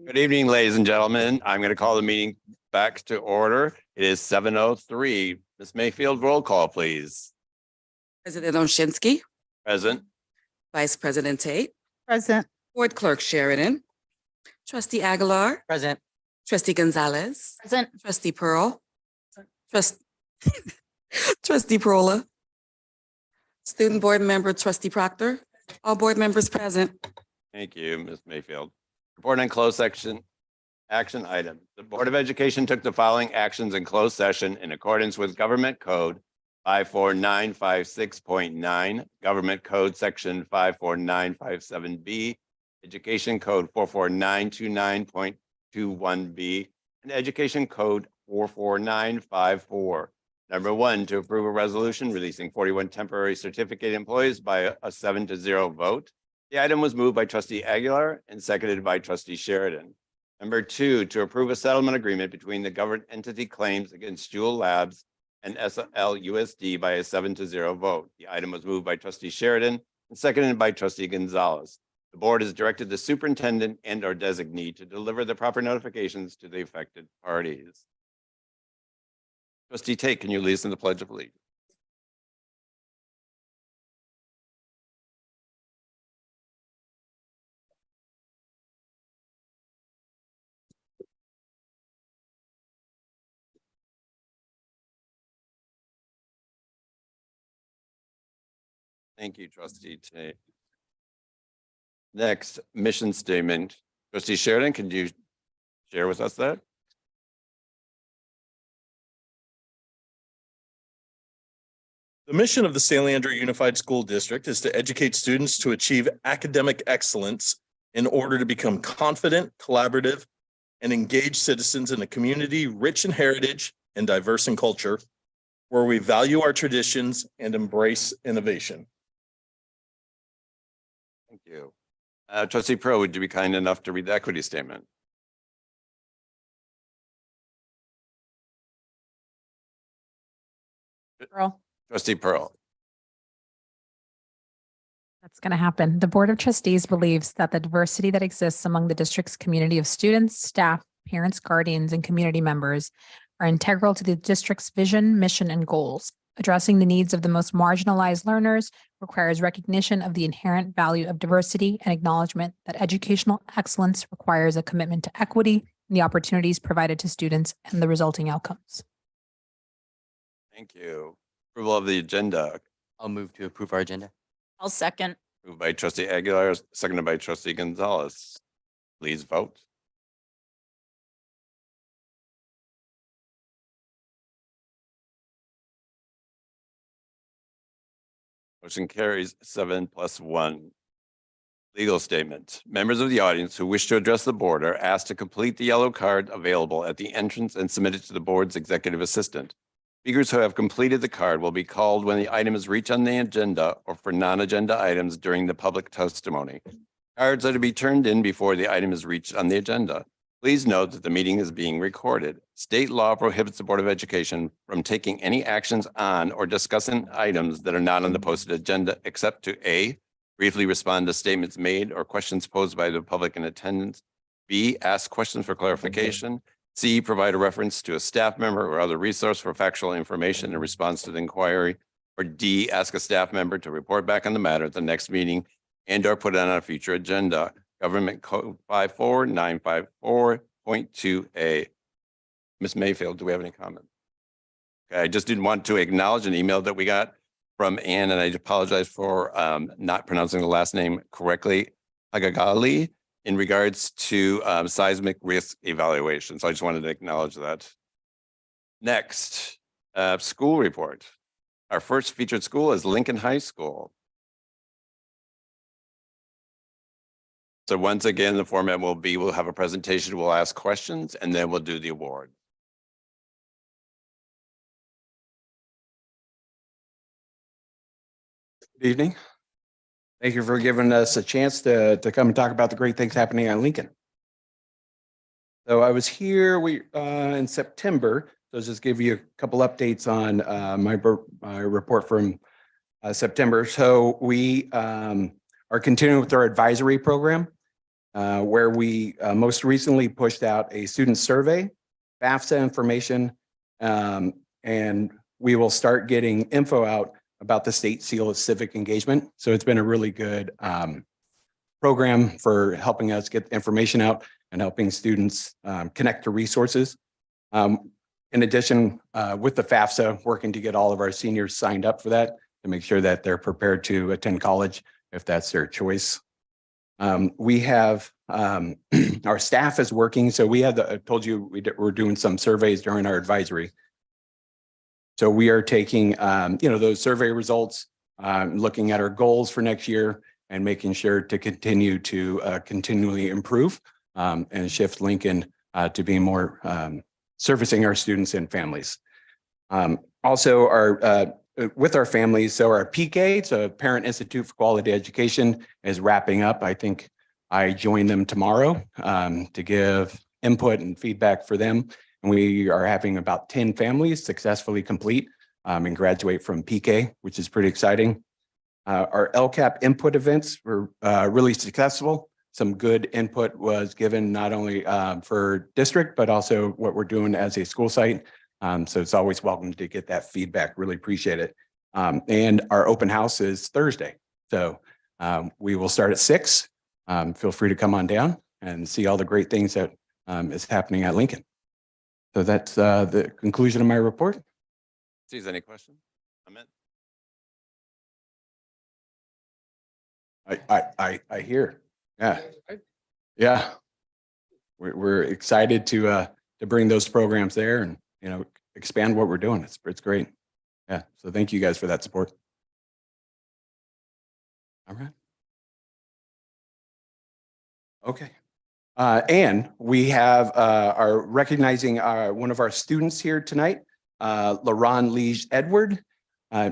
Good evening, ladies and gentlemen. I'm going to call the meeting back to order. It is 7:03. Ms. Mayfield, roll call, please. President Oshinsky, Present. Vice President Tate, Present. Board Clerk Sheridan, Trustee Aguilar, Present. Trustee Gonzalez, Present. Trustee Pearl, Trustee Perola, Student Board Member Trustee Proctor, all board members present. Thank you, Ms. Mayfield. Report on closed section action items. The Board of Education took the following actions in closed session in accordance with Government Code 54956.9, Government Code Section 54957B, Education Code 44929.21B, and Education Code 44954. Number one, to approve a resolution releasing 41 temporary certificate employees by a 7-0 vote. The item was moved by Trustee Aguilar and seconded by Trustee Sheridan. Number two, to approve a settlement agreement between the government entity claims against Jewel Labs and SLUSD by a 7-0 vote. The item was moved by Trustee Sheridan and seconded by Trustee Gonzalez. The board has directed the superintendent and/or designee to deliver the proper notifications to the affected parties. Trustee Tate, can you lead us in the Pledge of Allegiance? Thank you, Trustee Tate. Next, mission statement. Trustee Sheridan, can you share with us that? The mission of the San Leandro Unified School District is to educate students to achieve academic excellence in order to become confident, collaborative, and engaged citizens in a community rich in heritage and diverse in culture, where we value our traditions and embrace innovation. Thank you. Trustee Pro, would you be kind enough to read the equity statement? Pearl. Trustee Pearl. That's going to happen. The Board of Trustees believes that the diversity that exists among the district's community of students, staff, parents, guardians, and community members are integral to the district's vision, mission, and goals. Addressing the needs of the most marginalized learners requires recognition of the inherent value of diversity and acknowledgement that educational excellence requires a commitment to equity and the opportunities provided to students and the resulting outcomes. Thank you. Approval of the agenda. I'll move to approve our agenda. I'll second. Moved by Trustee Aguilar, seconded by Trustee Gonzalez. Please vote. Motion carries 7+1. Legal statement. Members of the audience who wish to address the board are asked to complete the yellow card available at the entrance and submit it to the board's executive assistant. Speakers who have completed the card will be called when the item is reached on the agenda or for non-agenda items during the public testimony. Cards are to be turned in before the item is reached on the agenda. Please note that the meeting is being recorded. State law prohibits the Board of Education from taking any actions on or discussing items that are not on the posted agenda, except to A, briefly respond to statements made or questions posed by the public in attendance, B, ask questions for clarification, C, provide a reference to a staff member or other resource for factual information in response to the inquiry, or D, ask a staff member to report back on the matter at the next meeting and or put it on a future agenda. Government Code 54954.2A. Ms. Mayfield, do we have any comments? Okay, I just didn't want to acknowledge an email that we got from Ann, and I apologize for not pronouncing the last name correctly, Hagagali, in regards to seismic risk evaluation. So I just wanted to acknowledge that. Next, school report. Our first featured school is Lincoln High School. So once again, the format will be, we'll have a presentation, we'll ask questions, and then we'll do the award. Good evening. Thank you for giving us a chance to come and talk about the great things happening at Lincoln. So I was here in September. So I'll just give you a couple updates on my report from September. So we are continuing with our advisory program. where we most recently pushed out a student survey, FAFSA information, and we will start getting info out about the State Seal of Civic Engagement. So it's been a really good program for helping us get information out and helping students connect to resources. In addition, with the FAFSA, working to get all of our seniors signed up for that to make sure that they're prepared to attend college if that's their choice. We have our staff is working. So we had, I told you we're doing some surveys during our advisory. So we are taking, those survey results, looking at our goals for next year and making sure to continue to continually improve and shift Lincoln to be more servicing our students and families. Also, our with our families, so our PK, so Parent Institute for Quality Education, is wrapping up. I think I join them tomorrow to give input and feedback for them. And we are having about 10 families successfully complete and graduate from PK, which is pretty exciting. Our LCAP input events were really successful. Some good input was given not only for district, but also what we're doing as a school site. So it's always welcome to get that feedback. Really appreciate it. And our open house is Thursday. So we will start at 6. Feel free to come on down and see all the great things that is happening at Lincoln. So that's the conclusion of my report. Sees any questions? Comment? I hear. Yeah. Yeah. We're excited to bring those programs there and, expand what we're doing. It's great. Yeah. So thank you guys for that support. All right. Okay. And we have are recognizing one of our students here tonight, LaRon Lige Edward.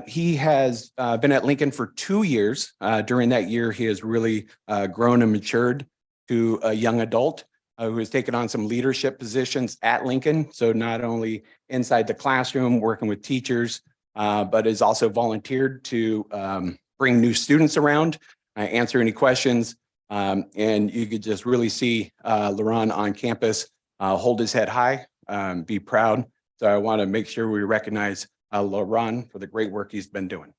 He has been at Lincoln for 2 years. During that year, he has really grown and matured to a young adult who has taken on some leadership positions at Lincoln. So not only inside the classroom, working with teachers, but has also volunteered to bring new students around, answer any questions. And you could just really see LaRon on campus hold his head high, be proud. So I want to make sure we recognize LaRon for the great work he's been doing.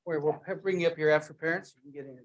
We'll bring you up here after parents. You can get in.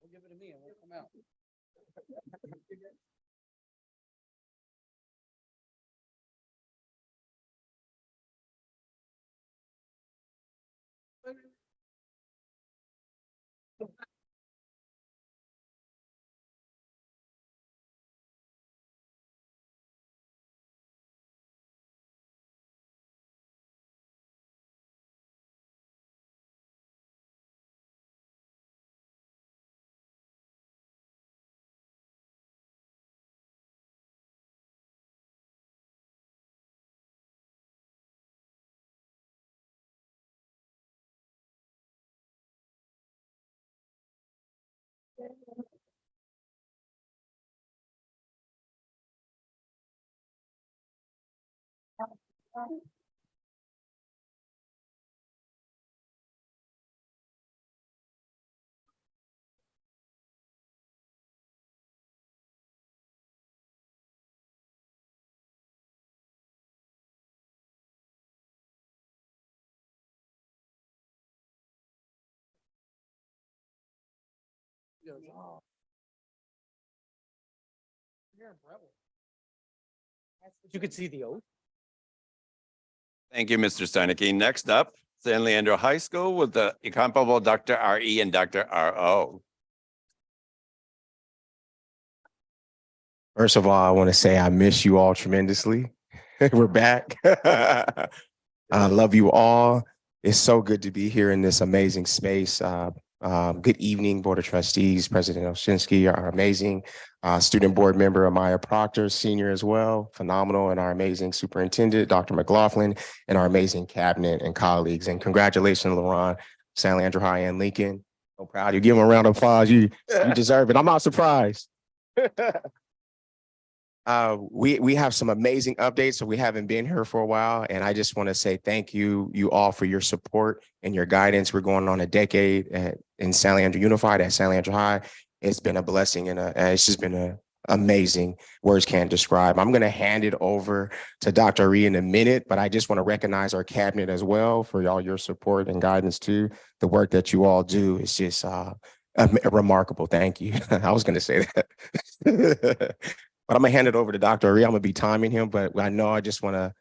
Give it to me and we'll come out. goes, oh. You're a rebel. You could see the oath. Thank you, Mr. Steinecke. Next up, San Leandro High School with the incomparable Dr. R.E. and Dr. R.O. First of all, I want to say I miss you all tremendously. We're back. I love you all. It's so good to be here in this amazing space. Good evening, Board of Trustees, President Oshinsky, our amazing student board member, Amaya Proctor, senior as well, phenomenal, and our amazing superintendent, Dr. McLaughlin, and our amazing cabinet and colleagues. And congratulations, LaRon, San Leandro High and Lincoln. So proud of you. Give them a round of applause. You deserve it. I'm not surprised. We have some amazing updates, so we haven't been here for a while, and I just want to say thank you all for your support and your guidance. We're going on a decade in San Leandro Unified at San Leandro High. It's been a blessing, and it's just been amazing. Words can't describe. I'm going to hand it over to Dr. Ree in a minute, but I just want to recognize our cabinet as well for all your support and guidance too. The work that you all do is just remarkable. Thank you. I was going to say that. But I'm gonna hand it over to Dr. Ari. I'm gonna be timing him, but I know I just wanna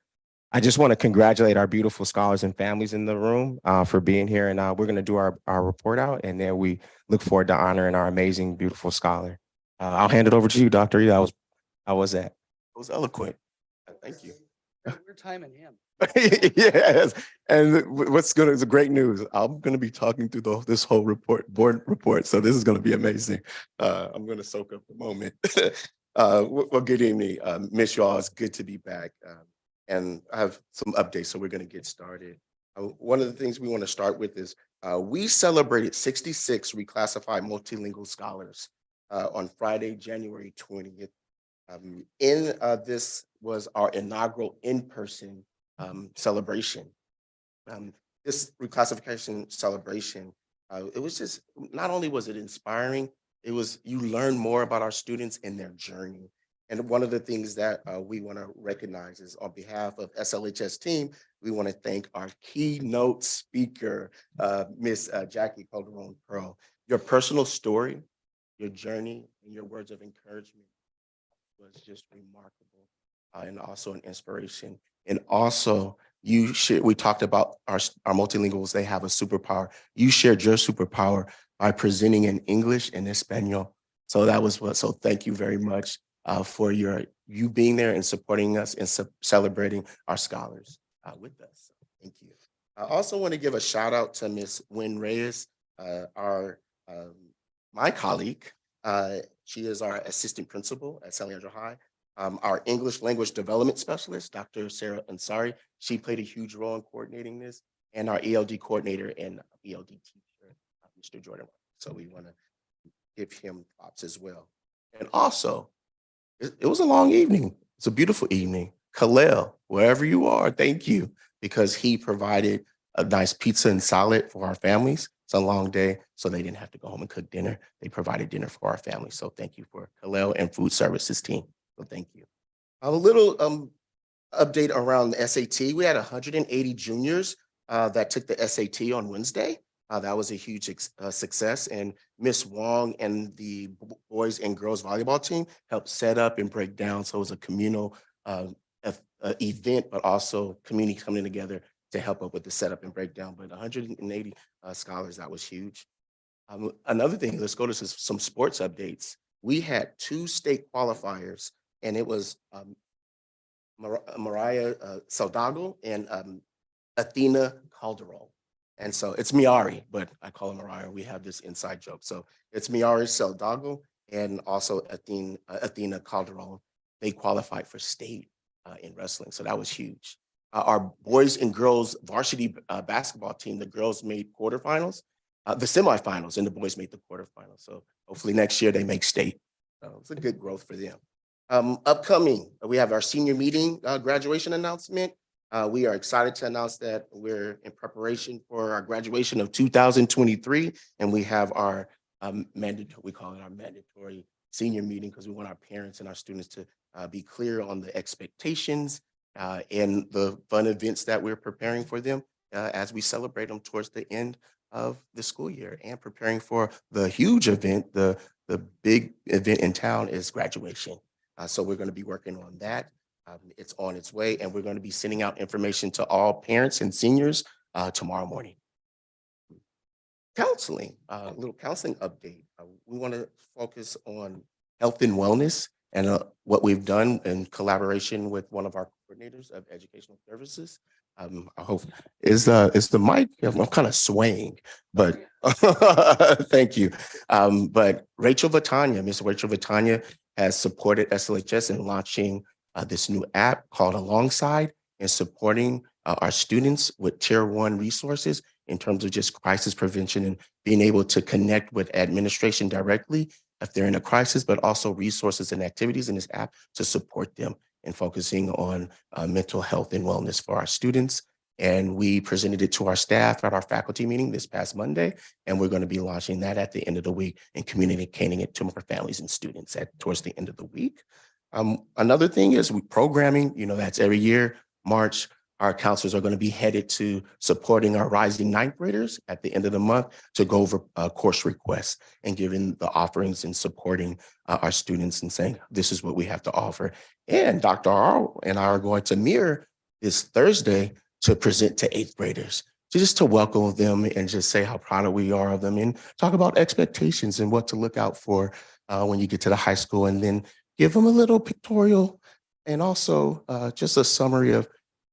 congratulate our beautiful scholars and families in the room for being here. And we're gonna do our report out, and then we look forward to honoring our amazing, beautiful scholar. I'll hand it over to you, Dr. Ari. How was that? It was eloquent. Thank you. We're timing him. Yes, and what's good is great news. I'm going to be talking through this whole board report, so this is going to be amazing. I'm going to soak up the moment. Well, good evening. Miss you all. It's good to be back, and I have some updates, so we're going to get started. One of the things we want to start with is we celebrated 66 reclassified multilingual scholars on Friday, January 20th. This was our inaugural in-person celebration. This reclassification celebration, it was just, not only was it inspiring, it was, you learn more about our students and their journey. And one of the things that we want to recognize is, on behalf of SLHS team, we want to thank our keynote speaker, Miss Jackie Calderon-Pearl. Your personal story, your journey, and your words of encouragement was just remarkable, and also an inspiration. And also, we talked about our multilinguals, they have a superpower. You shared your superpower by presenting in English and Espanol. So that was so thank you very much for you being there and supporting us and celebrating our scholars with us. Thank you. I also want to give a shout out to Miss Wynn Reyes, my colleague. She is our assistant principal at San Leandro High. Our English language development specialist, Dr. Sarah Ansari, she played a huge role in coordinating this, and our ELD coordinator and ELD teacher, Mr. Jordan. So we want to give him props as well. And also, it was a long evening. It's a beautiful evening. Kalel, wherever you are, thank you, because he provided a nice pizza and salad for our families. It's a long day, so they didn't have to go home and cook dinner. They provided dinner for our families. So thank you for Kalel and food services team. So thank you. A little update around the SAT. We had 180 juniors that took the SAT on Wednesday. That was a huge success. And Miss Wong and the boys and girls volleyball team helped set up and break down. So it was a communal event, but also community coming together to help up with the setup and breakdown. But 180 scholars, that was huge. Another thing, let's go to some sports updates. We had 2 state qualifiers, and it was Mariah Saldago and Athena Calderon. And so it's Miari, but I call her Mariah. We have this inside joke. So it's Miari Saldago and also Athena Calderon. They qualified for state in wrestling. So that was huge. Our boys and girls varsity basketball team, the girls made quarterfinals, the semifinals, and the boys made the quarterfinals. So hopefully next year they make state. It's a good growth for them. Upcoming, we have our senior meeting graduation announcement. We are excited to announce that we're in preparation for our graduation of 2023, and we have our we call it our mandatory senior meeting, because we want our parents and our students to be clear on the expectations and the fun events that we're preparing for them as we celebrate them towards the end of the school year and preparing for the huge event. The big event in town is graduation. So we're going to be working on that. It's on its way, and we're going to be sending out information to all parents and seniors tomorrow morning. Counseling, a little counseling update. We want to focus on health and wellness and what we've done in collaboration with one of our coordinators of educational services. I hope is the mic. I'm kind of swaying, but thank you. But Rachel Vitania, Miss Rachel Vitania, has supported SLHS in launching this new app called Alongside and supporting our students with Tier 1 resources in terms of just crisis prevention and being able to connect with administration directly if they're in a crisis, but also resources and activities in this app to support them in focusing on mental health and wellness for our students. And we presented it to our staff at our faculty meeting this past Monday, and we're going to be launching that at the end of the week and communicating it to more families and students towards the end of the week. Another thing is programming, that's every year, March. Our counselors are going to be headed to supporting our rising ninth graders at the end of the month to go over course requests and giving the offerings and supporting our students and saying, this is what we have to offer. And Dr. R and I are going to mirror this Thursday to present to eighth graders, just to welcome them and just say how proud we are of them and talk about expectations and what to look out for when you get to the high school, and then give them a little pictorial and also just a summary of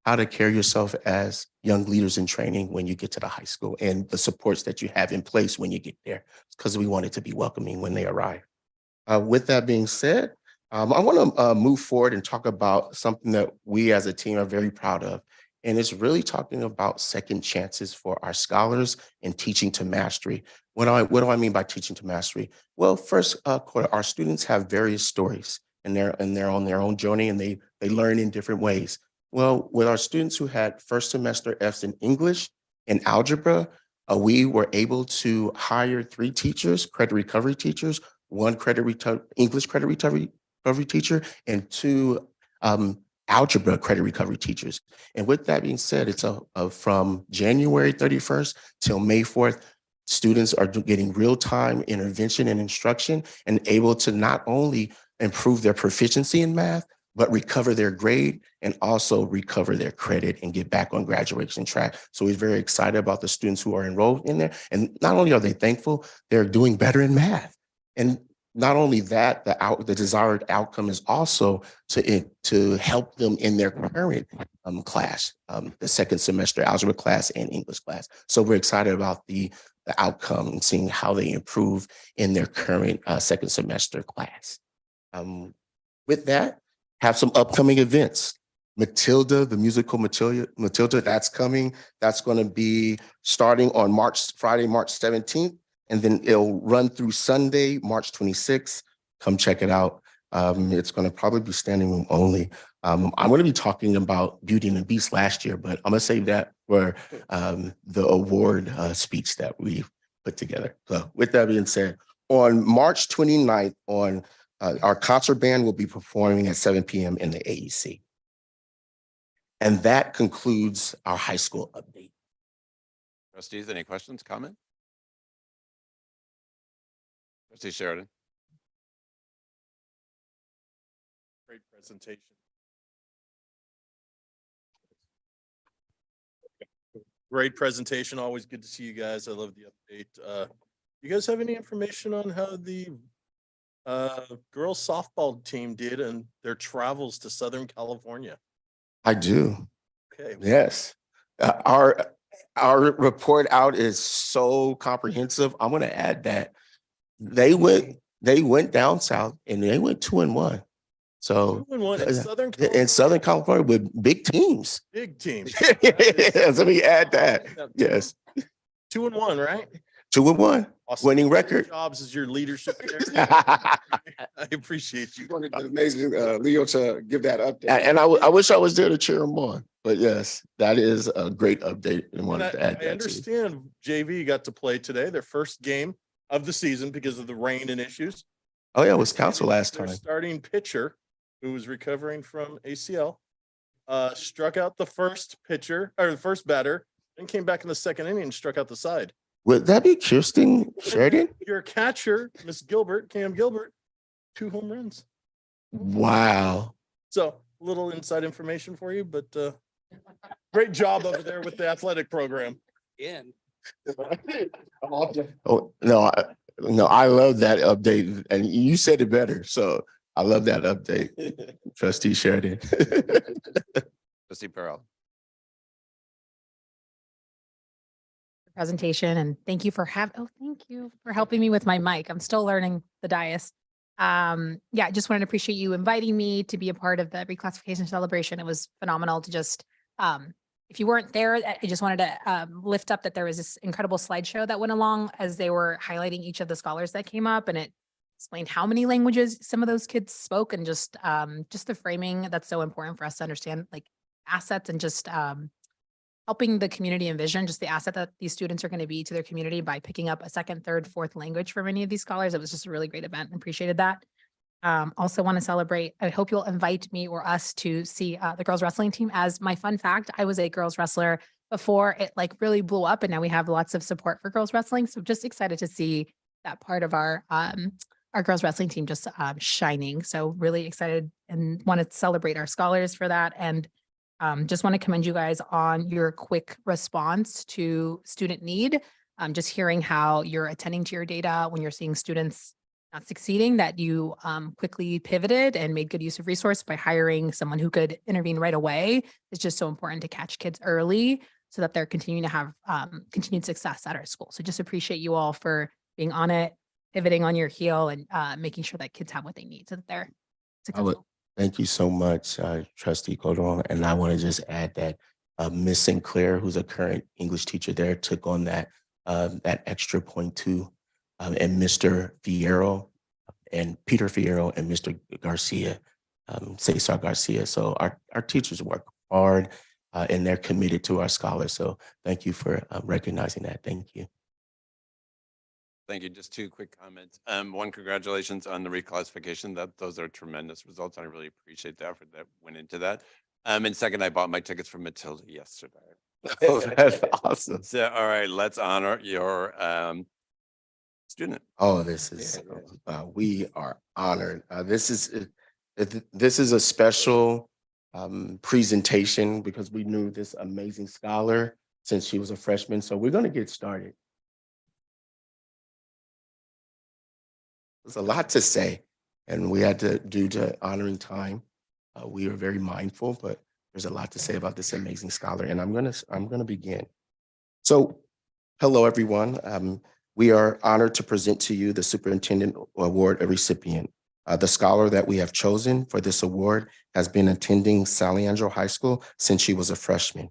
how to carry yourself as young leaders in training when you get to the high school and the supports that you have in place when you get there, because we want it to be welcoming when they arrive. With that being said, I want to move forward and talk about something that we as a team are very proud of. And it's really talking about second chances for our scholars and teaching to mastery. What do I mean by teaching to mastery? Well, first, our students have various stories and they're on their own journey, and they learn in different ways. Well, with our students who had first semester Fs in English and algebra, we were able to hire 3 teachers, credit recovery teachers, 1 English credit recovery teacher, and 2 algebra credit recovery teachers. And with that being said, it's from January 31st till May 4th, students are getting real-time intervention and instruction and able to not only improve their proficiency in math, but recover their grade and also recover their credit and get back on graduation track. So we're very excited about the students who are enrolled in there. And not only are they thankful, they're doing better in math. And not only that, the desired outcome is also to help them in their current class, the second semester algebra class and English class. So we're excited about the outcome and seeing how they improve in their current second semester class. With that, have some upcoming events. Matilda, the musical Matilda, that's coming. That's going to be starting on Friday, March 17th, and then it'll run through Sunday, March 26th. Come check it out. It's going to probably be standing room only. I'm going to be talking about Beauty and the Beast last year, but I'm going to save that for the award speech that we put together. So with that being said, on March 29th, our concert band will be performing at 7 p.m. in the AEC. And that concludes our high school update. Trustees, any questions, comment? Trustee Sheridan. Great presentation. Great presentation. Always good to see you guys. I love the update. You guys have any information on how the girls softball team did and their travels to Southern California? I do. Okay. Yes. Our report out is so comprehensive. I'm going to add that they went down south and they went 2-1. So 2-1 in Southern in California. Southern California with big teams. Big teams. Yes, let me add that. Yes. 2-1, right? 2-1. Awesome. Winning record. Jobs as your leadership there. I appreciate you. Amazing, Leo, to give that update. And I wish I was there to cheer them on. But yes, that is a great update and wanted to add I that. understand JV got to play today, their first game of the season because of the rain and issues. Oh yeah, it was council last Their time. starting pitcher, who was recovering from ACL, struck out the first pitcher or the first batter, and came back in the second inning and struck out the side. Would that be Kirsten Sheridan? Your catcher, Miss Gilbert, Cam Gilbert, 2 home runs. Wow. So a little inside information for you, but great job over there with the athletic program. Oh, no, I love that update. And you said it better. So I love that update. Trustee Sheridan. Trustee Pearl. Presentation, and thank you for thank you for helping me with my mic. I'm still learning the dais. Yeah, I just wanted to appreciate you inviting me to be a part of the reclassification celebration. It was phenomenal to just, if you weren't there, I just wanted to lift up that there was this incredible slideshow that went along as they were highlighting each of the scholars that came up, and it explained how many languages some of those kids spoke, and just the framing that's so important for us to understand, like assets, and just helping the community envision just the asset that these students are going to be to their community by picking up a second, third, fourth language for many of these scholars. It was just a really great event and appreciated that. Also want to celebrate. I hope you'll invite me or us to see the girls wrestling team. As my fun fact, I was a girls wrestler before it like really blew up, and now we have lots of support for girls wrestling. So just excited to see that part of our girls wrestling team just shining. So really excited and want to celebrate our scholars for that. And just want to commend you guys on your quick response to student need. Just hearing how you're attending to your data when you're seeing students not succeeding, that you quickly pivoted and made good use of resource by hiring someone who could intervene right away. It's just so important to catch kids early so that they're continuing to have continued success at our school. So just appreciate you all for being on it, pivoting on your heel, and making sure that kids have what they need so that they're successful. Thank you so much, Trustee Codron. And I want to just add that Miss Sinclair, who's a current English teacher there, took on that extra point too. And Mr. Fierro and Peter Fierro and Mr. Garcia, Cesar Garcia. So our teachers work hard and they're committed to our scholars. So thank you for recognizing that. Thank you. Thank you. Just 2 quick comments. One, congratulations on the reclassification. Those are tremendous results. I really appreciate the effort that went into that. And second, I bought my tickets from Matilda yesterday. Oh, that's awesome. So, all right, let's honor your student. Oh, this is, we are honored. This is a special presentation because we knew this amazing scholar since she was a freshman. So we're going to get started. There's a lot to say, and we had to due to honoring time. We are very mindful, but there's a lot to say about this amazing scholar, and I'm gonna begin. So, hello everyone. We are honored to present to you the Superintendent Award recipient. The scholar that we have chosen for this award has been attending Leandro High School since she was a freshman.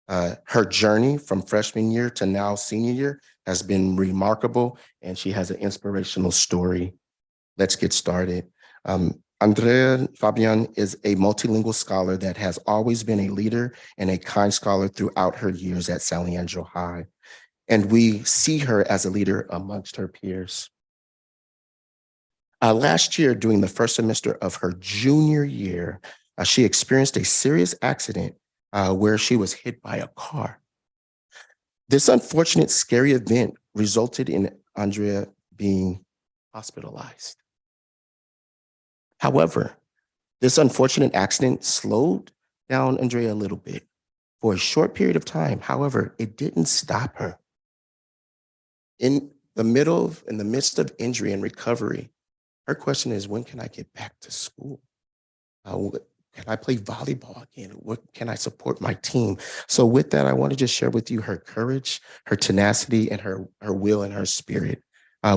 Her journey from freshman year to now senior year has been remarkable, and she has an inspirational story. Let's get started. Andrea Fabian is a multilingual scholar that has always been a leader and a kind scholar throughout her years at Leandro High. And we see her as a leader amongst her peers. Last year, during the first semester of her junior year, she experienced a serious accident where she was hit by a car. This unfortunate, scary event resulted in Andrea being hospitalized. However, this unfortunate accident slowed down Andrea a little bit for a short period of time. However, it didn't stop her. In the midst of injury and recovery, her question is, when can I get back to school? Can I play volleyball again? What can I support my team? So with that, I want to just share with you her courage, her tenacity, and her will and her spirit.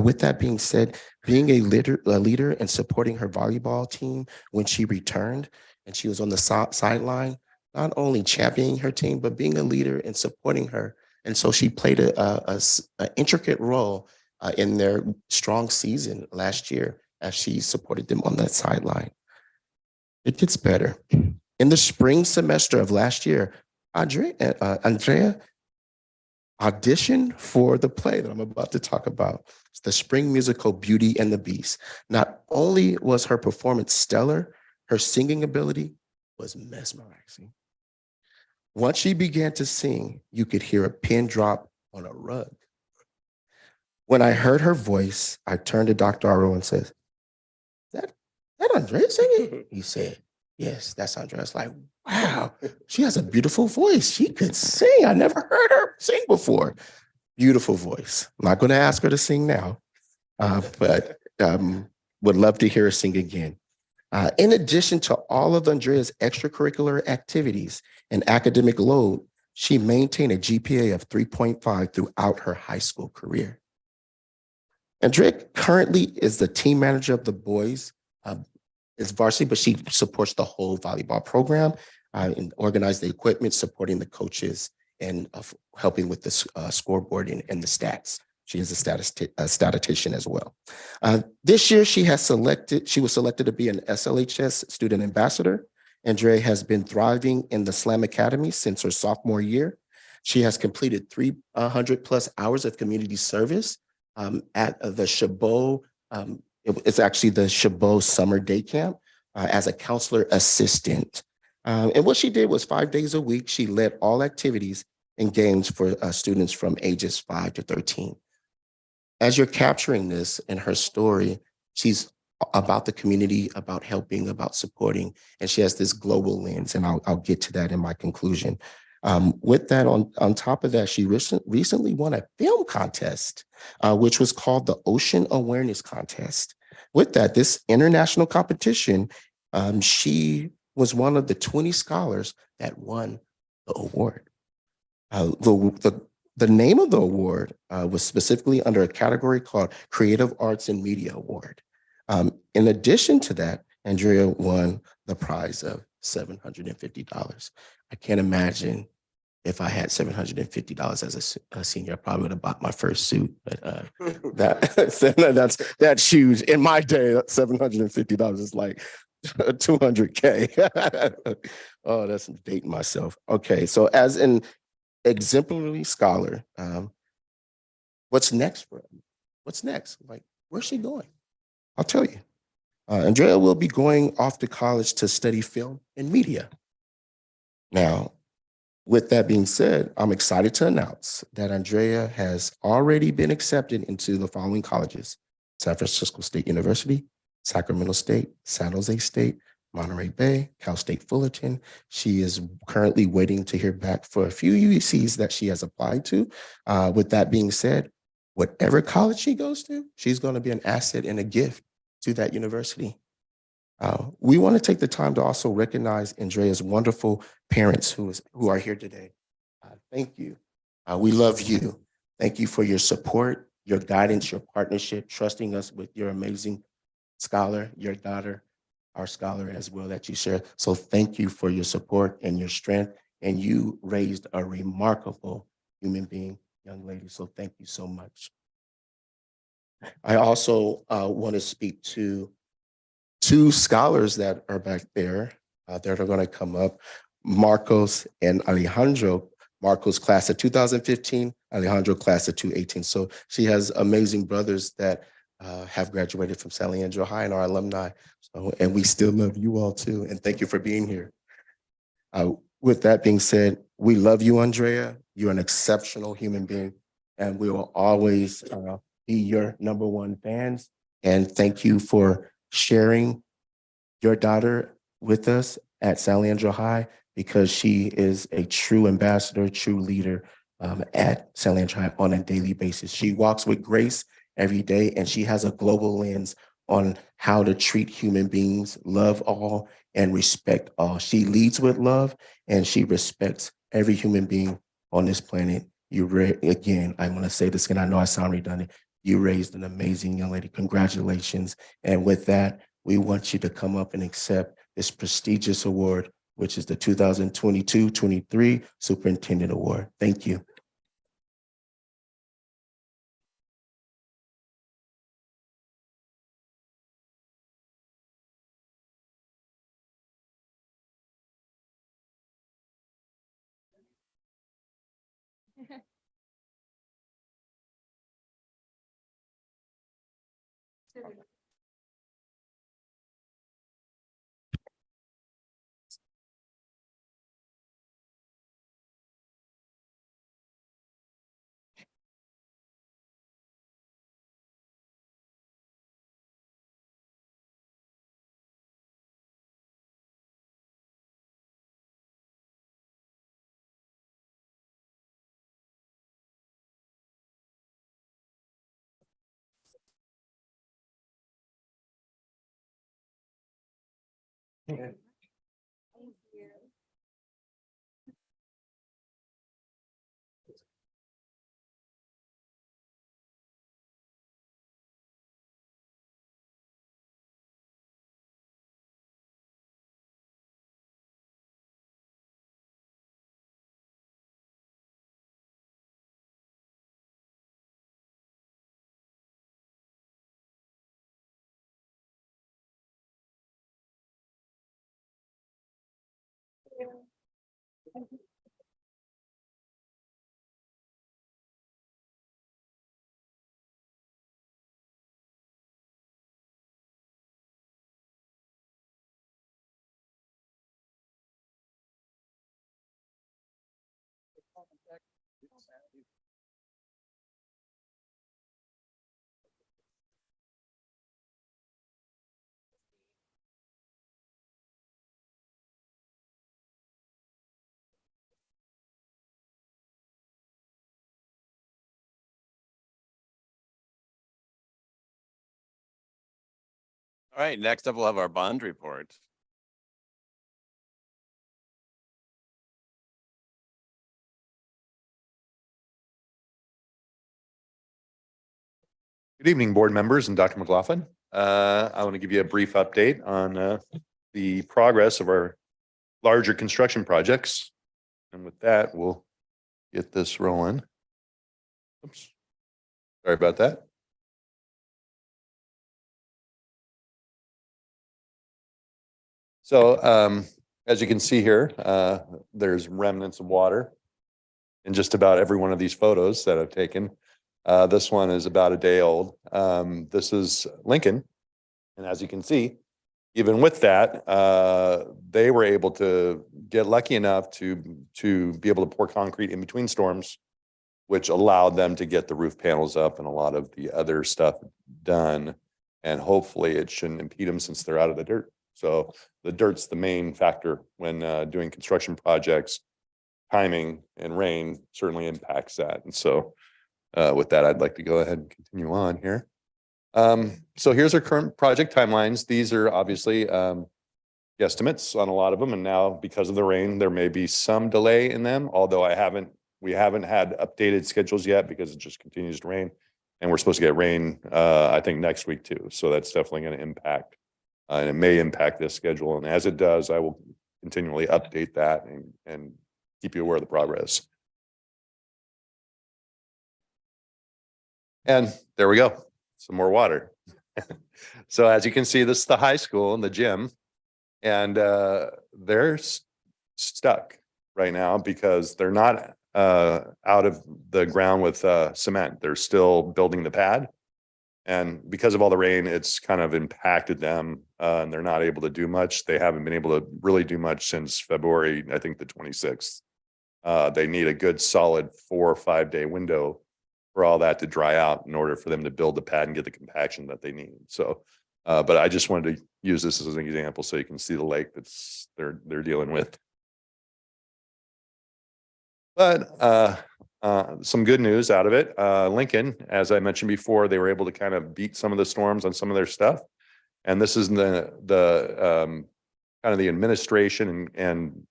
With that being said, being a leader and supporting her volleyball team when she returned and she was on the sideline, not only championing her team, but being a leader and supporting her. And so she played an intricate role in their strong season last year as she supported them on that sideline. It gets better. In the spring semester of last year, Andrea auditioned for the play that I'm about to talk about. It's the spring musical Beauty and the Beast. Not only was her performance stellar, her singing ability was mesmerizing. Once she began to sing, you could hear a pin drop on a rug. When I heard her voice, I turned to Dr. Aro and said, that, that Andrea singing? He said, yes, that's Andrea. It's like, wow, she has a beautiful voice. She could sing. I never heard her sing before. Beautiful voice. I'm not going to ask her to sing now, but would love to hear her sing again. In addition to all of Andrea's extracurricular activities and academic load, she maintained a GPA of 3.5 throughout her high school career. Andrea currently is the team manager of the boys. It's varsity, but she supports the whole volleyball program and organize the equipment, supporting the coaches, and helping with the scoreboard and the stats. She is a statistician as well. This year, she was selected to be an SLHS student ambassador. Andrea has been thriving in the SLAM Academy since her sophomore year. She has completed 300 plus hours of community service at the Chabot. It's actually the Chabot Summer Day Camp as a counselor assistant. And what she did was 5 days a week, she led all activities and games for students from ages 5 to 13. As you're capturing this in her story, she's about the community, about helping, about supporting, and she has this global lens, and I'll get to that in my conclusion. With that, on top of that, she recently won a film contest, which was called the Ocean Awareness Contest. With that, this international competition, she was one of the 20 scholars that won the award. The name of the award was specifically under a category called Creative Arts and Media Award. In addition to that, Andrea won the prize of $750. I can't imagine if I had $750 as a senior, I probably would have bought my first suit. But that's huge. In my day, $750 is like 200K. Oh, that's dating myself. Okay, so as an exemplary scholar, what's next for him? What's next? Like, where's she going? I'll tell you. Andrea will be going off to college to study film and media. Now, with that being said, I'm excited to announce that Andrea has already been accepted into the following colleges: San Francisco State University, Sacramento State, San Jose State, Monterey Bay, Cal State Fullerton. She is currently waiting to hear back for a few UECs that she has applied to. With that being said, whatever college she goes to, she's going to be an asset and a gift to that university. We want to take the time to also recognize Andrea's wonderful parents who are here today. Thank you. We love you. Thank you for your support, your guidance, your partnership, trusting us with your amazing scholar, your daughter, our scholar as well that you share. So thank you for your support and your strength. And you raised a remarkable human being, young lady. So thank you so much. I also want to speak to two scholars that are back there that are going to come up, Marcos and Alejandro. Marcos class of 2015, Alejandro class of 2018. So she has amazing brothers that have graduated from San Leandro High and are alumni. So, and we still love you all too. And thank you for being here. With that being said, we love you, Andrea. You're an exceptional human being, and we will always be your #1 fans. And thank you for sharing your daughter with us at San Leandro High, because she is a true ambassador, true leader at San Leandro High on a daily basis. She walks with grace every day, and she has a global lens on how to treat human beings, love all, and respect all. She leads with love, and she respects every human being on this planet. Again, I'm going to say this, and I know I sound redundant. You raised an amazing young lady. Congratulations. And with that, we want you to come up and accept this prestigious award, which is the 2022-23 Superintendent Award. Thank you. All right, next up, we'll have our bond report. Good evening, board members and Dr. McLaughlin. I want to give you a brief update on the progress of our larger construction projects. And with that, we'll get this rolling. Oops. Sorry about that. So as you can see here, there's remnants of water in just about every one of these photos that I've taken. This one is about a day old. This is Lincoln. And as you can see, even with that, they were able to get lucky enough to be able to pour concrete in between storms, which allowed them to get the roof panels up and a lot of the other stuff done. And hopefully it shouldn't impede them since they're out of the dirt. So the dirt's the main factor when doing construction projects. Timing and rain certainly impacts that. And so with that, I'd like to go ahead and continue on here. So here's our current project timelines. These are obviously guesstimates on a lot of them. And now because of the rain, there may be some delay in them, although we haven't had updated schedules yet because it just continues to rain. And we're supposed to get rain, I think next week too. So that's definitely going to impact, and it may impact this schedule. And as it does, I will continually update that and keep you aware of the progress. And there we go. Some more water. So as you can see, this is the high school and the gym, and they're stuck right now because they're not out of the ground with cement. They're still building the pad. And because of all the rain, it's kind of impacted them and they're not able to do much. They haven't been able to really do much since February, I think the 26th. They need a good solid 4 or 5 day window for all that to dry out in order for them to build the pad and get the compaction that they need. So, but I just wanted to use this as an example so you can see the lake that's they're dealing with. But some good news out of it. Lincoln, as I mentioned before, they were able to kind of beat some of the storms on some of their stuff. And this is the kind of the administration and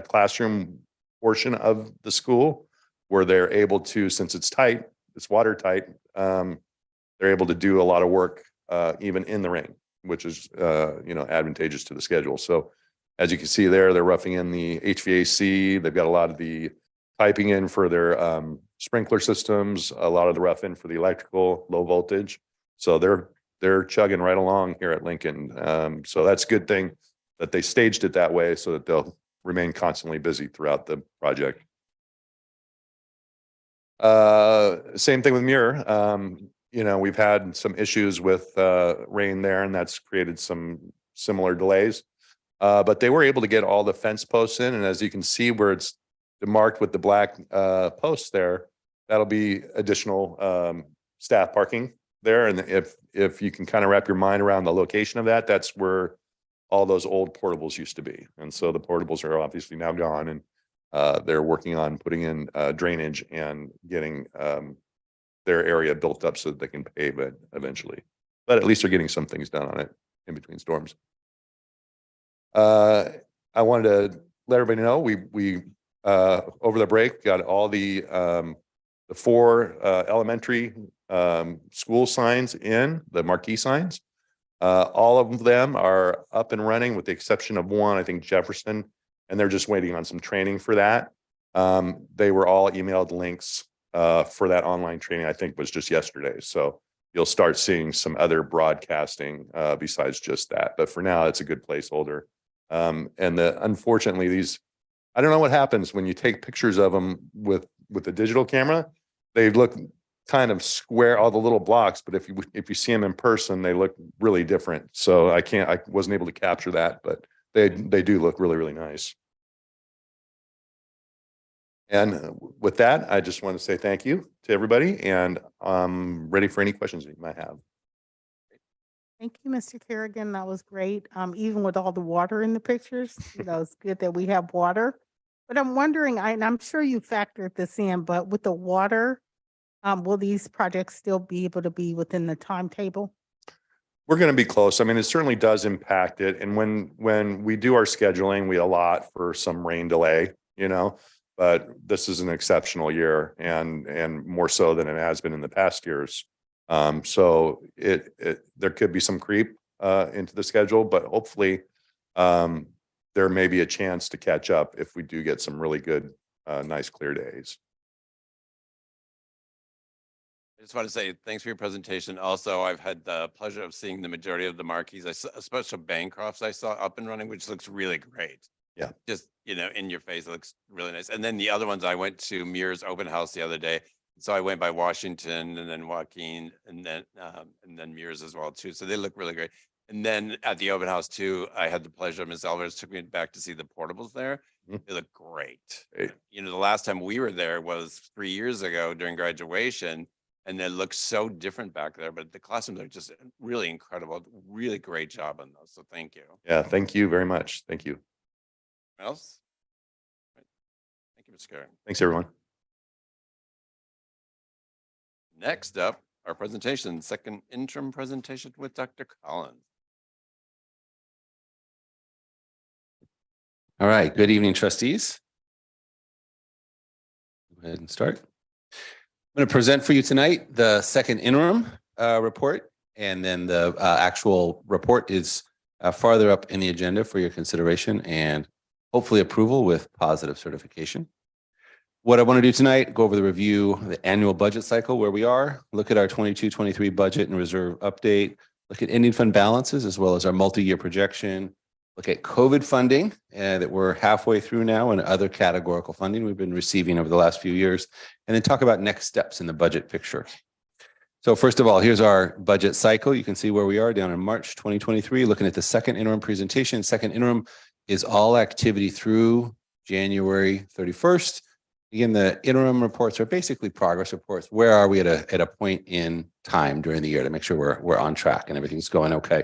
classroom portion of the school where they're able to, since it's tight, it's watertight, they're able to do a lot of work even in the rain, which is advantageous to the schedule. So as you can see there, they're roughing in the HVAC. They've got a lot of the piping in for their sprinkler systems, a lot of the rough in for the electrical, low voltage. So they're chugging right along here at Lincoln. So that's a good thing that they staged it that way so that they'll remain constantly busy throughout the project. Same thing with Muir. We've had some issues with rain there, and that's created some similar delays. But they were able to get all the fence posts in, and as you can see where it's marked with the black posts there, that'll be additional staff parking there. And if you can kind of wrap your mind around the location of that, that's where all those old portables used to be. And so the portables are obviously now gone, and they're working on putting in drainage and getting their area built up so that they can pave it eventually. But at least they're getting some things done on it in between storms. I wanted to let everybody know, we over the break, got all the 4 elementary school signs in, the marquee signs. All of them are up and running with the exception of one, I think Jefferson, and they're just waiting on some training for that. They were all emailed links for that online training, I think was just yesterday. So you'll start seeing some other broadcasting besides just that. But for now, it's a good placeholder. Unfortunately, I don't know what happens when you take pictures of them with the digital camera. They look kind of square, all the little blocks, but if you see them in person, they look really different. So I wasn't able to capture that, but they do look really, really nice. And with that, I just want to say thank you to everybody, and I'm ready for any questions that you might have. Thank you, Mr. Kerrigan. That was great. Even with all the water in the pictures, it's good that we have water. But I'm wondering, and I'm sure you factored this in, but with the water, will these projects still be able to be within the timetable? We're going to be close. I mean, it certainly does impact it. And when we do our scheduling, we allot for some rain delay, but this is an exceptional year and more so than it has been in the past years. So there could be some creep into the schedule, but hopefully there may be a chance to catch up if we do get some really good, nice clear days. I just want to say thanks for your presentation. Also, I've had the pleasure of seeing the majority of the marquees. I saw, especially Bancrofts, I saw up and running, which looks really great. Yeah. Just, in your face, it looks really nice. And then the other ones, I went to Muir's open house the other day. So I went by Washington and then Joaquin and then Muir's as well too. So they look really great. And then at the open house too, I had the pleasure, Ms. Alvarez took me back to see the portables there. Mhm. They look great. Great. The last time we were there was 3 years ago during graduation. And it looks so different back there, but the classrooms are just really incredible. Really great job on those. So thank you. Yeah, thank you very much. Thank you. Anyone else? Thank you, Mr. Kerr. Thanks, everyone. Next up, our presentation, second interim presentation with Dr. Collins. All right. Good evening, trustees. Go ahead and start. I'm going to present for you tonight the second interim report, and then the actual report is farther up in the agenda for your consideration and hopefully approval with positive certification. What I want to do tonight, go over the review, the annual budget cycle, where we are, look at our 22-23 budget and reserve update, look at ending fund balances, as well as our multi-year projection, look at COVID funding that we're halfway through now, and other categorical funding we've been receiving over the last few years, and then talk about next steps in the budget picture. So first of all, here's our budget cycle. You can see where we are down in March 2023, looking at the second interim presentation. Second interim is all activity through January 31st. Again, the interim reports are basically progress reports. Where are we at a point in time during the year to make sure we're on track and everything's going okay.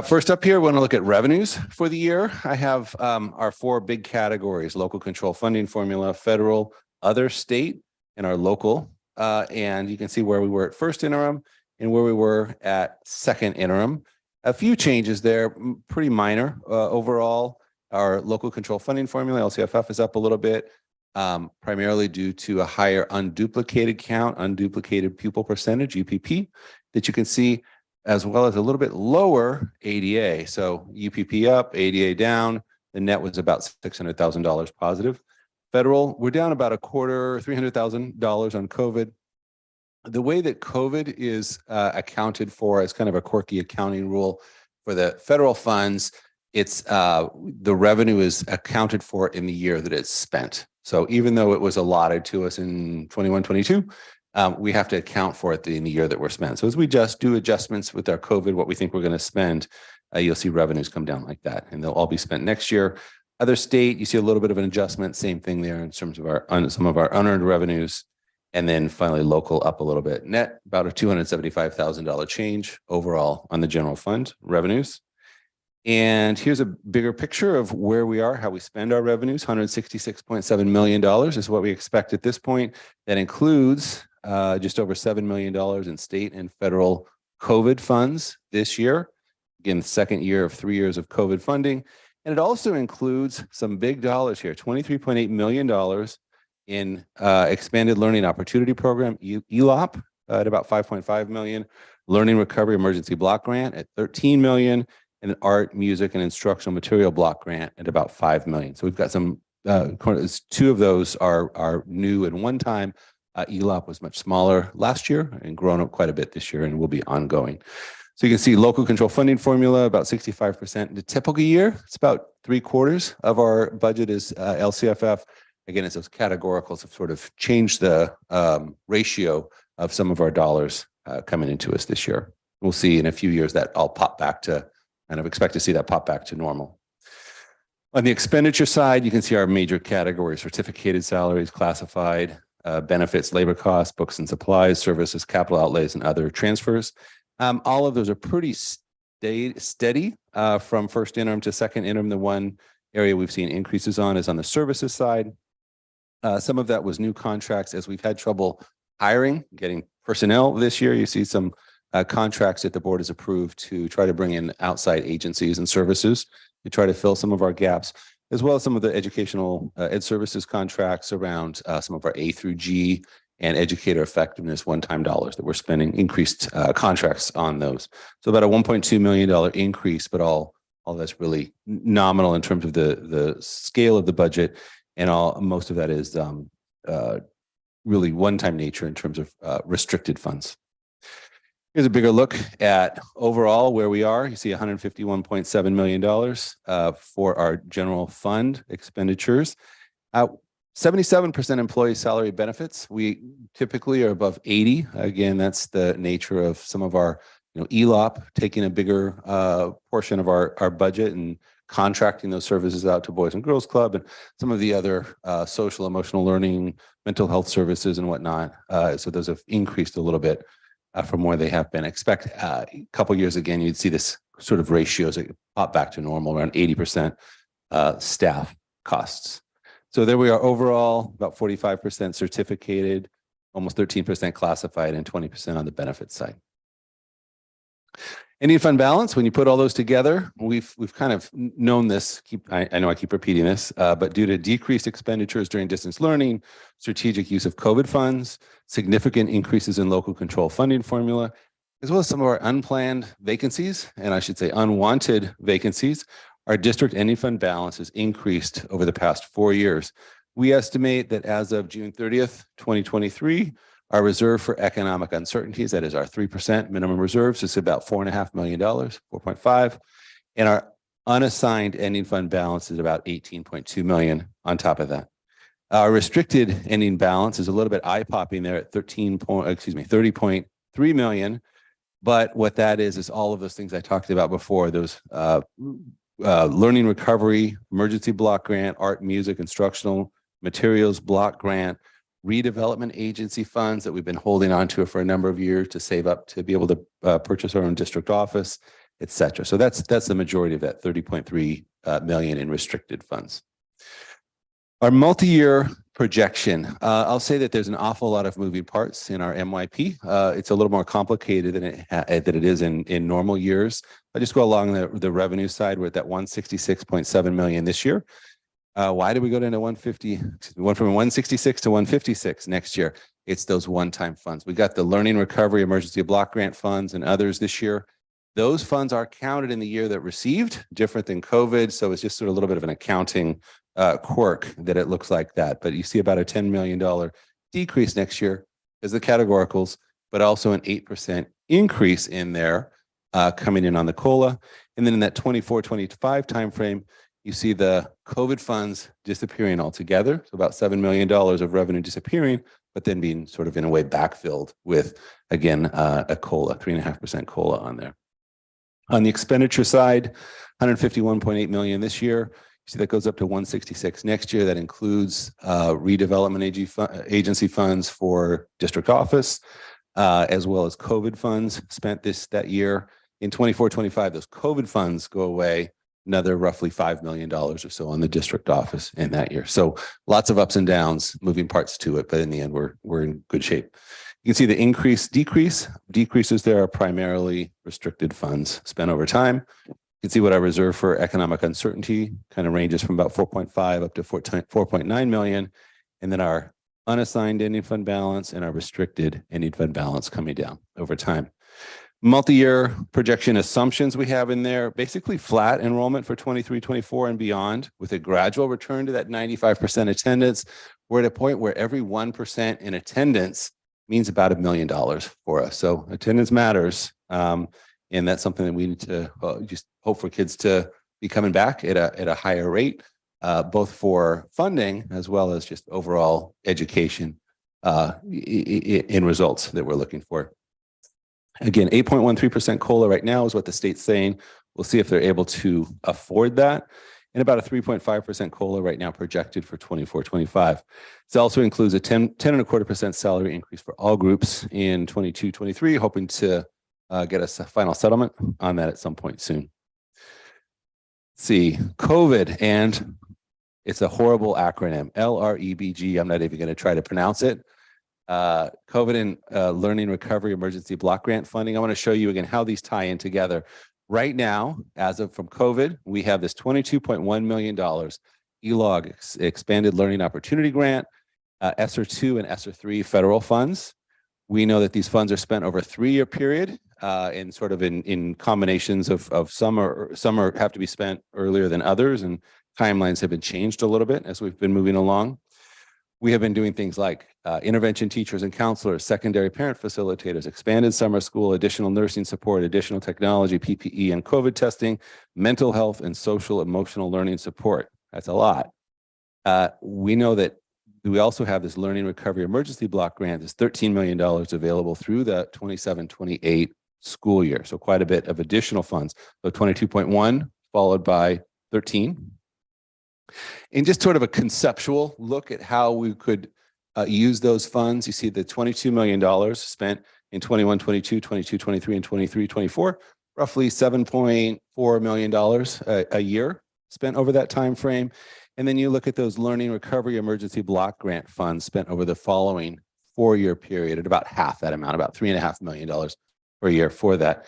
First up here, we want to look at revenues for the year. I have our 4 big categories: local control funding formula, federal, other state, and our local. And you can see where we were at first interim and where we were at second interim. A few changes there, pretty minor. Overall, our local control funding formula, LCFF, is up a little bit, primarily due to a higher unduplicated count, unduplicated pupil percentage, UPP, that you can see, as well as a little bit lower ADA. So UPP up, ADA down. The net was about $600,000 positive. Federal, we're down about a quarter, $300,000 on COVID. The way that COVID is accounted for as kind of a quirky accounting rule for the federal funds, it's the revenue is accounted for in the year that it's spent. So even though it was allotted to us in 21-22, we have to account for it in the year that we're spent. So as we just do adjustments with our COVID, what we think we're going to spend, you'll see revenues come down like that, and they'll all be spent next year. Other state, you see a little bit of an adjustment, same thing there in terms of some of our unearned revenues. And then finally, local up a little bit. Net, about a $275,000 change overall on the general fund revenues. And here's a bigger picture of where we are, how we spend our revenues. $166.7 million is what we expect at this point. That includes just over $7 million in state and federal COVID funds this year. Again, the second year of 3 years of COVID funding. And it also includes some big dollars here, $23.8 million in expanded learning opportunity program, ELOP, at about 5.5 million, learning recovery emergency block grant at 13 million, and an art, music, and instructional material block grant at about 5 million. So we've got some, two of those are new and one time. ELOP was much smaller last year and grown up quite a bit this year and will be ongoing. So you can see local control funding formula, about 65%. In a typical year, it's about 3/4 of our budget is LCFF. Again, it's those categoricals have sort of changed the ratio of some of our dollars coming into us this year. We'll see in a few years that I'll pop back to, and I expect to see that pop back to normal. On the expenditure side, you can see our major categories: certificated salaries, classified, benefits, labor costs, books and supplies, services, capital outlays, and other transfers. All of those are pretty steady from first interim to second interim. The one area we've seen increases on is on the services side. Some of that was new contracts as we've had trouble hiring, getting personnel this year. You see some contracts that the board has approved to try to bring in outside agencies and services to try to fill some of our gaps, as well as some of the educational ed services contracts around some of our A through G and educator effectiveness one-time dollars that we're spending, increased contracts on those. So about a $1.2 million increase, but all that's really nominal in terms of the scale of the budget, and most of that is really one-time nature in terms of restricted funds. Here's a bigger look at overall where we are. You see $151.7 million for our general fund expenditures. 77% employee salary benefits. We typically are above 80. Again, that's the nature of some of our, ELOP taking a bigger portion of our budget and contracting those services out to Boys and Girls Club and some of the other social, emotional learning, mental health services and whatnot. So those have increased a little bit from where they have been. Expect a couple years again, you'd see this sort of ratios that pop back to normal, around 80% staff costs. So there we are overall, about 45% certificated, almost 13% classified, and 20% on the benefit side. Indian fund balance, when you put all those together, we've kind of known this, I know I keep repeating this, but due to decreased expenditures during distance learning, strategic use of COVID funds, significant increases in local control funding formula, as well as some of our unplanned vacancies, and I should say unwanted vacancies, our district ending fund balance has increased over the past 4 years. We estimate that as of June 30th, 2023, our reserve for economic uncertainties, that is our 3% minimum reserves, is about $4.5 million, 4.5. And our unassigned ending fund balance is about 18.2 million on top of that. Our restricted ending balance is a little bit eye-popping there at 30.3 million. But what that is all of those things I talked about before, those learning recovery, emergency block grant, art, music, instructional materials block grant, redevelopment agency funds that we've been holding on to for a number of years to save up to be able to purchase our own district office, et cetera. So that's the majority of that 30.3 million in restricted funds. Our multi-year projection, I'll say that there's an awful lot of moving parts in our MYP. It's a little more complicated than it is in normal years. I just go along the revenue side. We're at that 166.7 million this year. Why did we go to 150? We went from 166 to 156 next year. It's those one-time funds. We got the learning recovery emergency block grant funds and others this year. Those funds are counted in the year that received, different than COVID. So it's just sort of a little bit of an accounting quirk that it looks like that. But you see about a $10 million decrease next year as the categoricals, but also an 8% increase in there coming in on the COLA. And then in that 24-25 timeframe, you see the COVID funds disappearing altogether. So about $7 million of revenue disappearing, but then being sort of in a way backfilled with, again, a COLA, 3.5% COLA on there. On the expenditure side, 151.8 million this year. You see that goes up to 166 next year. That includes redevelopment agency funds for district office, as well as COVID funds spent that year. In 24-25, those COVID funds go away, another roughly $5 million or so on the district office in that year. So lots of ups and downs, moving parts to it, but in the end, we're in good shape. You can see the decreases there are primarily restricted funds spent over time. You can see what our reserve for economic uncertainty kind of ranges from about 4.5 up to 4.9 million. And then our unassigned ending fund balance and our restricted ending fund balance coming down over time. Multi-year projection assumptions we have in there, basically flat enrollment for 23, 24 and beyond with a gradual return to that 95% attendance. We're at a point where every 1% in attendance means about $1 million for us. So attendance matters. And that's something that we need to just hope for kids to be coming back at a higher rate, both for funding as well as just overall education in results that we're looking for. Again, 8.13% COLA right now is what the state's saying. We'll see if they're able to afford that. And about a 3.5% COLA right now projected for 24-25. This also includes a 10.25% salary increase for all groups in 22-23, hoping to get us a final settlement on that at some point soon. Let's see, COVID, and it's a horrible acronym, LREBG. I'm not even going to try to pronounce it. COVID and Learning Recovery Emergency Block Grant funding. I want to show you again how these tie in together. Right now, as of from COVID, we have this $22.1 million ELOG Expanded Learning Opportunity Grant, ESSER 2 and ESSER 3 federal funds. We know that these funds are spent over a 3-year period and sort of in combinations of some have to be spent earlier than others, and timelines have been changed a little bit as we've been moving along. We have been doing things like intervention teachers and counselors, secondary parent facilitators, expanded summer school, additional nursing support, additional technology, PPE and COVID testing, mental health and social emotional learning support. That's a lot. We know that we also have this Learning Recovery Emergency Block Grant, this $13 million available through the 27-28 school year. So quite a bit of additional funds. So 22.1 followed by 13. And just sort of a conceptual look at how we could use those funds. You see the $22 million spent in 21, 22, 22, 23, and 23, 24, roughly $7.4 million a year spent over that time frame. And then you look at those Learning Recovery Emergency Block Grant funds spent over the following 4-year period at about half that amount, about $3.5 million per year for that.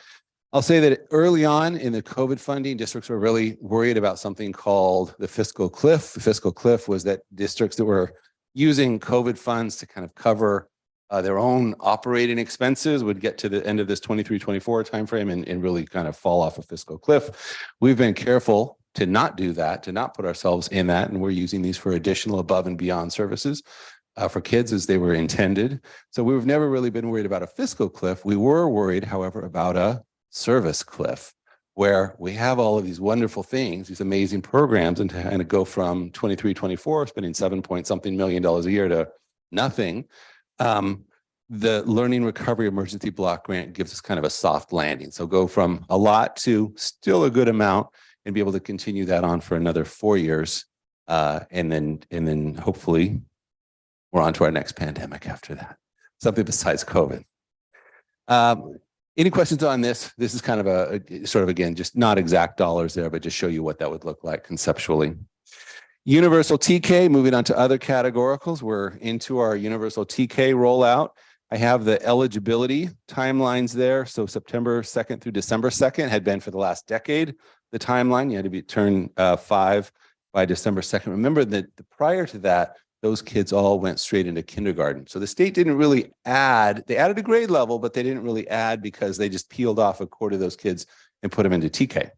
I'll say that early on in the COVID funding, districts were really worried about something called the fiscal cliff. The fiscal cliff was that districts that were using COVID funds to kind of cover their own operating expenses would get to the end of this 23-24 timeframe and really kind of fall off a fiscal cliff. We've been careful to not do that, to not put ourselves in that, and we're using these for additional above and beyond services for kids as they were intended. So we've never really been worried about a fiscal cliff. We were worried, however, about a service cliff, where we have all of these wonderful things, these amazing programs, and to kind of go from 23-24, spending $7-point-something million a year to nothing. The Learning Recovery Emergency Block Grant gives us kind of a soft landing. So go from a lot to still a good amount and be able to continue that on for another 4 years. And then hopefully we're on to our next pandemic after that, something besides COVID. Any questions on this? This is kind of a sort of, again, just not exact dollars there, but just show you what that would look like conceptually. Universal TK, moving on to other categoricals. We're into our Universal TK rollout. I have the eligibility timelines there. So September 2nd through December 2nd had been for the last decade. The timeline, you had to be turned 5 by December 2nd. Remember that prior to that, those kids all went straight into kindergarten. So the state didn't really add, they added a grade level, but they didn't really add because they just peeled off a quarter of those kids and put them into TK.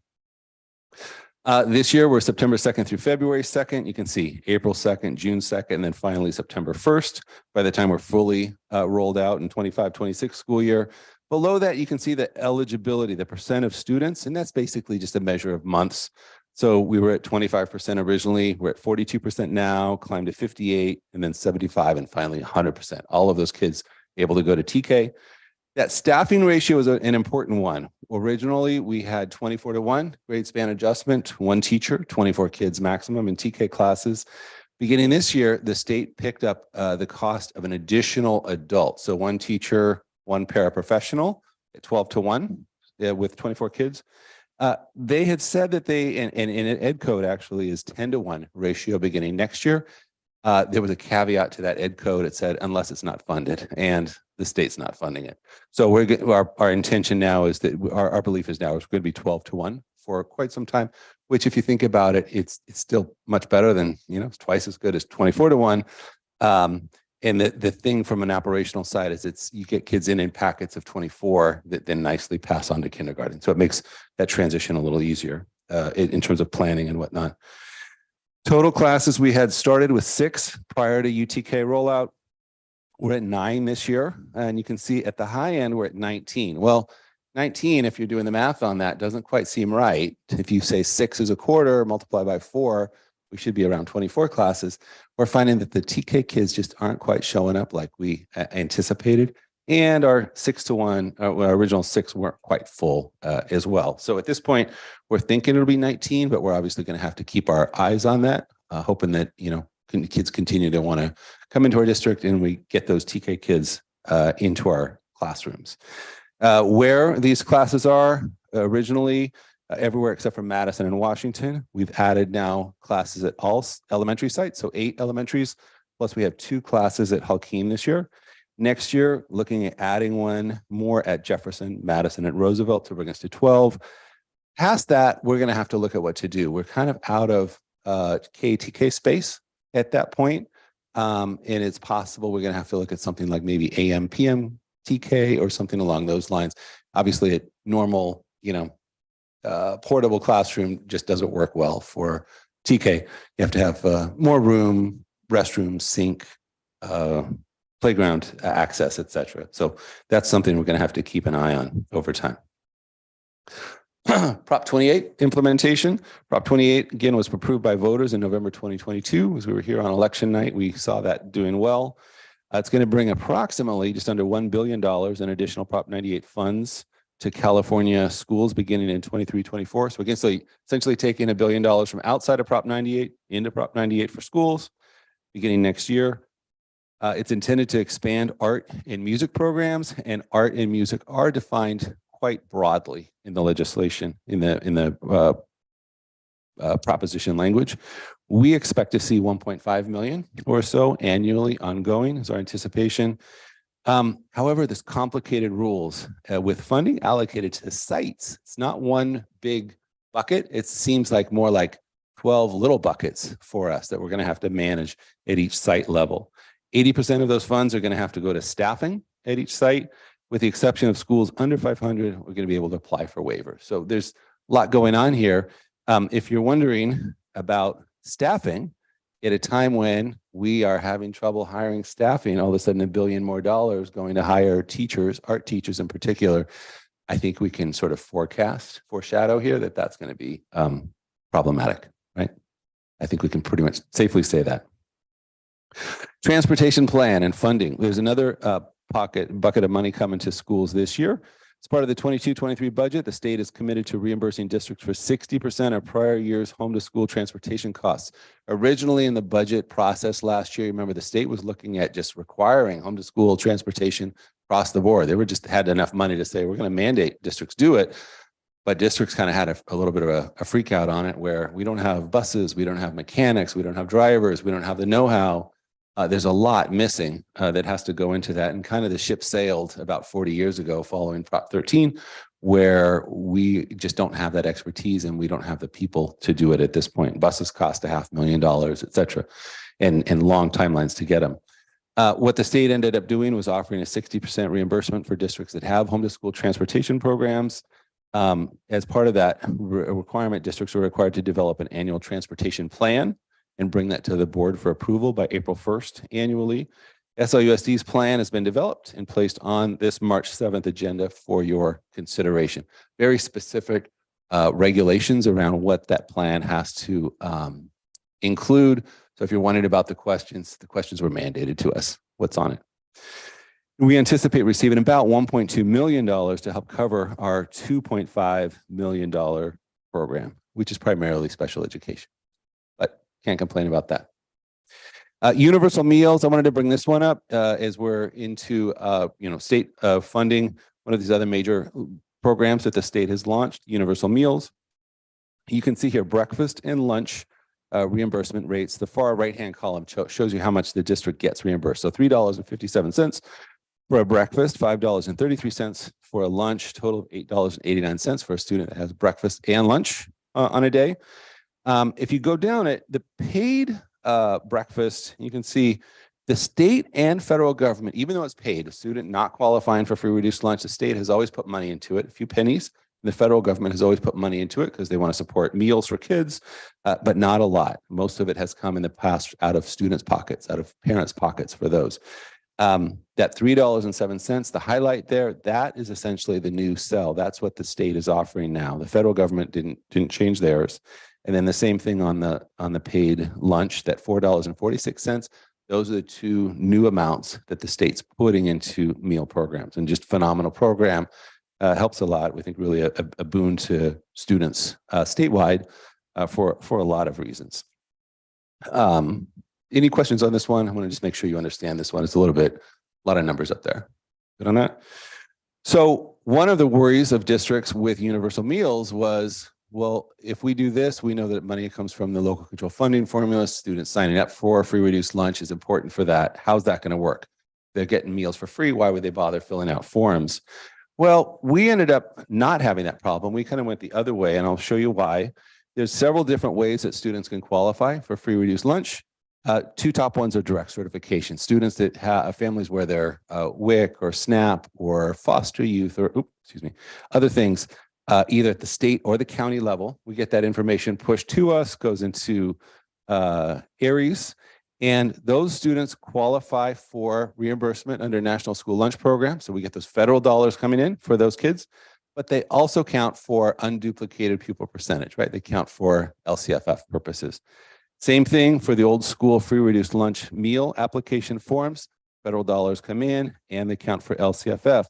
This year, we're September 2nd through February 2nd. You can see April 2nd, June 2nd, and then finally September 1st. By the time we're fully rolled out in 25-26 school year. Below that, you can see the eligibility, the percent of students, and that's basically just a measure of months. So we were at 25% originally, we're at 42% now, climbed to 58, and then 75, and finally 100%. All of those kids able to go to TK. That staffing ratio is an important one. Originally, we had 24-1 grade span adjustment, 1 teacher, 24 kids maximum in TK classes. Beginning this year, the state picked up the cost of an additional adult. So 1 teacher, 1 paraprofessional at 12-1 with 24 kids. They had said that they, and in Ed Code actually is 10-1 ratio beginning next year. There was a caveat to that ed code. It said, unless it's not funded, and the state's not funding it. So our intention now is that our belief is now it's going to be 12-1 for quite some time, which if you think about it, it's still much better than, it's twice as good as 24-1. And the thing from an operational side is you get kids in packets of 24 that then nicely pass on to kindergarten. So it makes that transition a little easier in terms of planning and whatnot. Total classes, we had started with 6 prior to UTK rollout. We're at 9 this year. And you can see at the high end, we're at 19. Well, 19, if you're doing the math on that, doesn't quite seem right. If you say 6 is a quarter, multiply by 4, we should be around 24 classes. We're finding that the TK kids just aren't quite showing up like we anticipated. And our 6-1, our original 6 weren't quite full as well. So at this point, we're thinking it'll be 19, but we're obviously going to have to keep our eyes on that, hoping that, kids continue to want to come into our district and we get those TK kids into our classrooms. Where these classes are originally, everywhere except for Madison and Washington. We've added now classes at all elementary sites, so 8 elementaries, plus we have 2 classes at Halkeen this year. Next year, looking at adding one more at Jefferson, Madison, and Roosevelt to bring us to 12. Past that, we're going to have to look at what to do. We're kind of out of KTK space at that point. And it's possible we're going to have to look at something like maybe AM, PM, TK or something along those lines. Obviously, a normal, portable classroom just doesn't work well for TK. You have to have more room, restrooms, sink, playground access, etc. So that's something we're going to have to keep an eye on over time. Prop 28 implementation. Prop 28 again was approved by voters in November 2022. As we were here on election night, we saw that doing well. It's going to bring approximately just under $1 billion in additional Prop 98 funds to California schools beginning in 23-24. So again, essentially taking $1 billion from outside of Prop 98 into Prop 98 for schools beginning next year. It's intended to expand art and music programs, and art and music are defined quite broadly in the legislation, in the proposition language. We expect to see 1.5 million or so annually ongoing is our anticipation. However, there's complicated rules with funding allocated to the sites. It's not one big bucket. It seems like more like 12 little buckets for us that we're going to have to manage at each site level. 80% of those funds are going to have to go to staffing at each site. With the exception of schools under 500, we're going to be able to apply for waivers. So there's a lot going on here. If you're wondering about staffing at a time when we are having trouble hiring staffing, all of a sudden $1 billion more going to hire teachers, art teachers in particular, I think we can sort of foreshadow here that that's going to be problematic, right? I think we can pretty much safely say that. Transportation plan and funding. There's another bucket of money coming to schools this year. As part of the 22-23 budget, the state is committed to reimbursing districts for 60% of prior year's home to school transportation costs. Originally in the budget process last year, remember the state was looking at just requiring home to school transportation across the board. They were just had enough money to say, we're going to mandate districts do it. But districts kind of had a little bit of a freak out on it where we don't have buses, we don't have mechanics, we don't have drivers, we don't have the know-how. There's a lot missing that has to go into that. And kind of the ship sailed about 40 years ago following Prop 13, where we just don't have that expertise and we don't have the people to do it at this point. Buses cost $500,000, et cetera, and long timelines to get them. What the state ended up doing was offering a 60% reimbursement for districts that have home to school transportation programs. As part of that requirement, districts are required to develop an annual transportation plan and bring that to the board for approval by April 1st annually. SLUSD's plan has been developed and placed on this March 7th agenda for your consideration. Very specific regulations around what that plan has to include. So if you're wondering about the questions were mandated to us. What's on it? We anticipate receiving about $1.2 million to help cover our $2.5 million program, which is primarily special education. Can't complain about that. Universal meals. I wanted to bring this one up as we're into state funding. One of these other major programs that the state has launched, universal meals. You can see here breakfast and lunch reimbursement rates. The far right-hand column shows you how much the district gets reimbursed. So $3.57 for a breakfast, $5.33 for a lunch, total of $8.89 for a student that has breakfast and lunch on a day. If you go down it, the paid breakfast, you can see the state and federal government, even though it's paid, a student not qualifying for free reduced lunch, the state has always put money into it, a few pennies. The federal government has always put money into it because they want to support meals for kids, but not a lot. Most of it has come in the past out of students' pockets, out of parents' pockets for those. That $3.07, the highlight there, that is essentially the new sell. That's what the state is offering now. The federal government didn't change theirs. And then the same thing on the paid lunch, that $4.46. Those are the two new amounts that the state's putting into meal programs, and just phenomenal program. Helps a lot. We think really a boon to students statewide for a lot of reasons. Any questions on this one? I want to just make sure you understand this one. It's a lot of numbers up there. Good on that? So one of the worries of districts with universal meals was, well, if we do this, we know that money comes from the local control funding formula. Students signing up for free reduced lunch is important for that. How's that going to work? They're getting meals for free. Why would they bother filling out forms? Well, we ended up not having that problem. We kind of went the other way, and I'll show you why. There's several different ways that students can qualify for free reduced lunch. Two top ones are direct certification. Students that have families where they're WIC or SNAP or foster youth or, other things, either at the state or the county level. We get that information pushed to us, goes into ARIES, and those students qualify for reimbursement under National School Lunch Program. So we get those federal dollars coming in for those kids, but they also count for unduplicated pupil percentage, right? They count for LCFF purposes. Same thing for the old school free reduced lunch meal application forms. Federal dollars come in and they count for LCFF.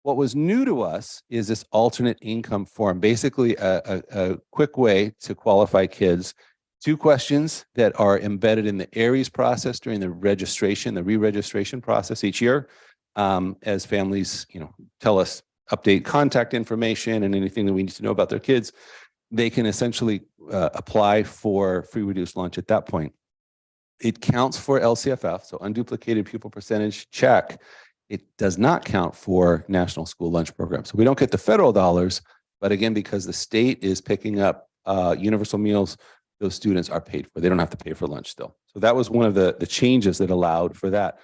What was new to us is this alternate income form, basically a quick way to qualify kids. 2 questions that are embedded in the ARIES process during the registration, the re-registration process each year, as families, tell us, update contact information and anything that we need to know about their kids. They can essentially apply for free reduced lunch at that point. It counts for LCFF, so unduplicated pupil percentage, check. It does not count for National School Lunch Program. So we don't get the federal dollars, but again, because the state is picking up universal meals, those students are paid for. They don't have to pay for lunch still. So that was one of the changes that allowed for that.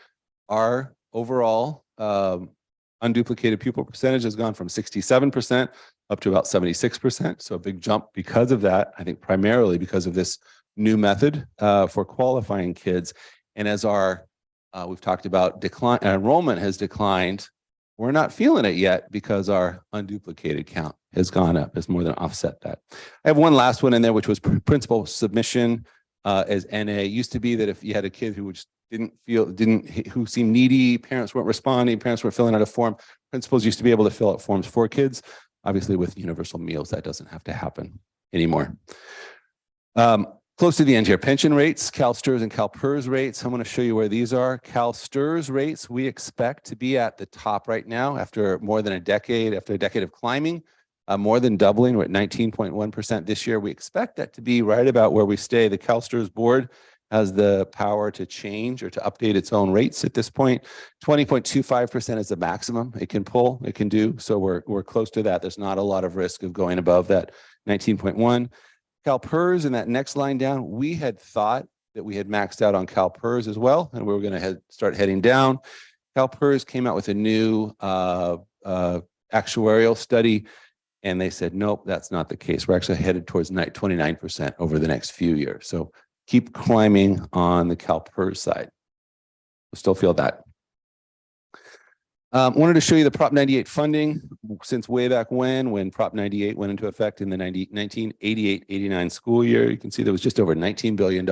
Our overall unduplicated pupil percentage has gone from 67% up to about 76%. So a big jump because of that, I think primarily because of this new method for qualifying kids. And as we've talked about enrollment has declined, we're not feeling it yet because our unduplicated count has gone up, has more than offset that. I have one last one in there, which was principal submission as NA. It used to be that if you had a kid who just who seemed needy, parents weren't responding, parents weren't filling out a form, principals used to be able to fill out forms for kids. Obviously with universal meals, that doesn't have to happen anymore. Close to the end here, pension rates, CalSTRS and CalPERS rates. I'm going to show you where these are. CalSTRS rates, we expect to be at the top right now after more than a decade, of climbing, more than doubling. We're at 19.1% this year. We expect that to be right about where we stay. The CalSTRS board has the power to change or to update its own rates at this point. 20.25% is the maximum it can pull, it can do. So we're close to that. There's not a lot of risk of going above that 19.1. CalPERS in that next line down, we had thought that we had maxed out on CalPERS as well, and we were going to start heading down. CalPERS came out with a new actuarial study, and they said, nope, that's not the case. We're actually headed towards 29% over the next few years. So keep climbing on the CalPERS side. We'll still feel that. Wanted to show you the Prop 98 funding since way back when Prop 98 went into effect in the 1988-89 school year. You can see there was just over $19 billion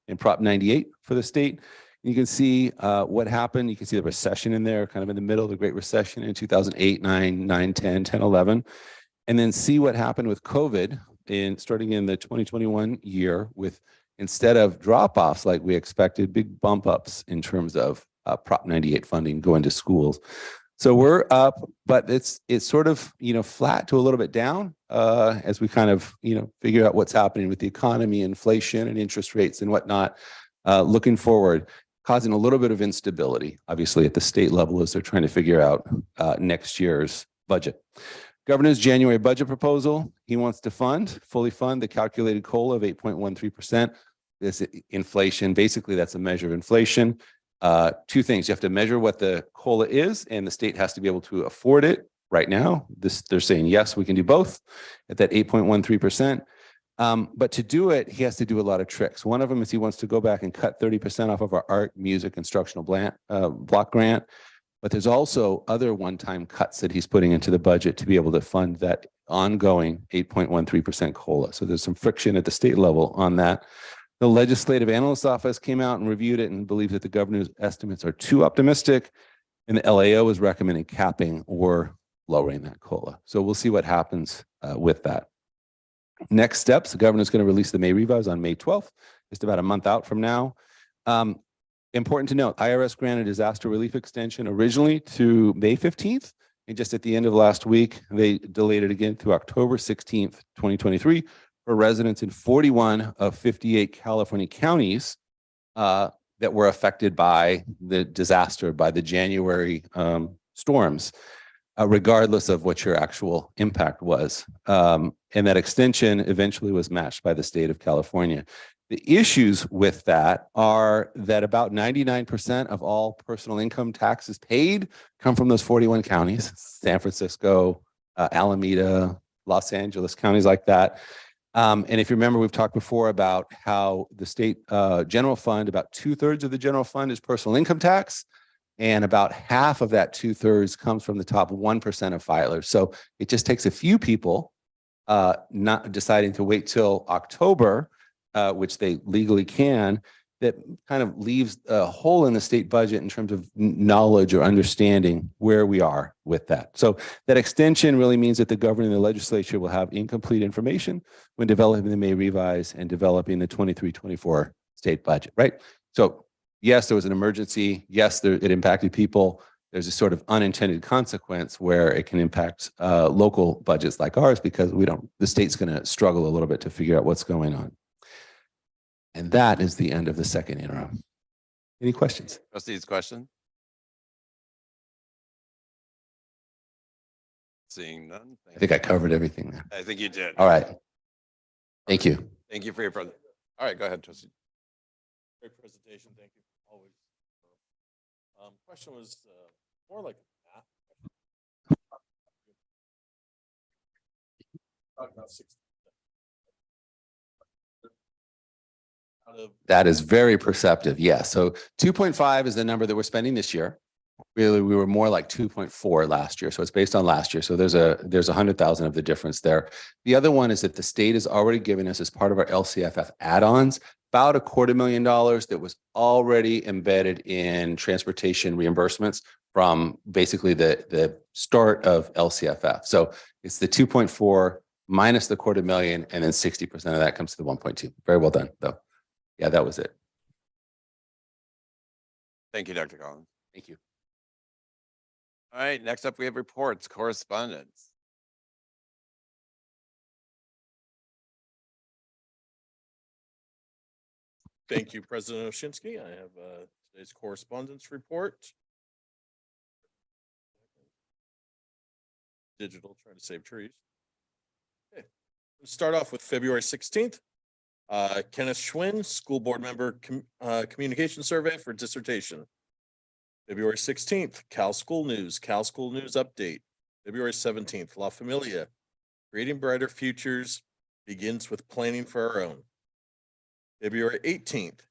in Prop 98 for the state. You can see what happened. You can see the recession in there, kind of in the middle of the Great Recession in 2008, 9, 10, 11. And then see what happened with COVID starting in the 2021 year with, instead of drop-offs like we expected, big bump ups in terms of Prop 98 funding going to schools. So we're up, but it's sort of, flat to a little bit down as we kind of, figure out what's happening with the economy, inflation and interest rates and whatnot. Looking forward, causing a little bit of instability, obviously at the state level as they're trying to figure out next year's budget. Governor's January budget proposal, he wants to fully fund the calculated COLA of 8.13%. This inflation, basically that's a measure of inflation. Two things, you have to measure what the COLA is and the state has to be able to afford it right now. They're saying, yes, we can do both at that 8.13%. But to do it, he has to do a lot of tricks. One of them is he wants to go back and cut 30% off of our art, music, instructional block grant. But there's also other one-time cuts that he's putting into the budget to be able to fund that ongoing 8.13% COLA. So there's some friction at the state level on that. The Legislative Analyst's Office came out and reviewed it and believes that the governor's estimates are too optimistic. And the LAO is recommending capping or lowering that COLA. So we'll see what happens with that. Next steps, the governor is going to release the May revise on May 12th, just about a month out from now. Important to note, IRS granted disaster relief extension originally to May 15th. And just at the end of last week, they delayed it again to October 16th, 2023 for residents in 41 of 58 California counties that were affected by the disaster, by the January storms, regardless of what your actual impact was. And that extension eventually was matched by the state of California. The issues with that are that about 99% of all personal income taxes paid come from those 41 counties, San Francisco, Alameda, Los Angeles, counties like that. And if you remember, we've talked before about how the state general fund, about 2/3 of the general fund is personal income tax. And about half of that 2/3 comes from the top 1% of filers. So it just takes a few people not deciding to wait till October, which they legally can, that kind of leaves a hole in the state budget in terms of knowledge or understanding where we are with that. So that extension really means that the governor and the legislature will have incomplete information when developing the May revise and developing the 23-24 state budget, right? So yes, there was an emergency. Yes, it impacted people. There's a sort of unintended consequence where it can impact local budgets like ours because the state's going to struggle a little bit to figure out what's going on. And that is the end of the second interim. Any questions? Trustees, question? Seeing none. I think I covered everything there. I think you did. All right. Thank you. Thank you for your present. All right, go ahead, trustee. Great presentation. Thank you. Always. Question was more like a math question. That is very perceptive. Yes. So 2.5 is the number that we're spending this year. Really, we were more like 2.4 last year. So it's based on last year. So there's 100,000 of the difference there. The other one is that the state has already given us, as part of our LCFF add-ons, about $250,000 that was already embedded in transportation reimbursements from basically the start of LCFF. So it's the 2.4 minus the $250,000, and then 60% of that comes to the 1.2. Very well done, though. Yeah, that was it. Thank you, Dr. Collins. Thank you. All right, next up, we have reports, correspondence. Thank you, President Oshinsky. I have today's correspondence report. Digital, trying to save trees. Okay. Let's start off with February 16th. Kenneth Schwinn, school board member, communication survey for dissertation. February 16th, Cal School News update. February 17th, La Familia, creating brighter futures begins with planning for our own. February 18th,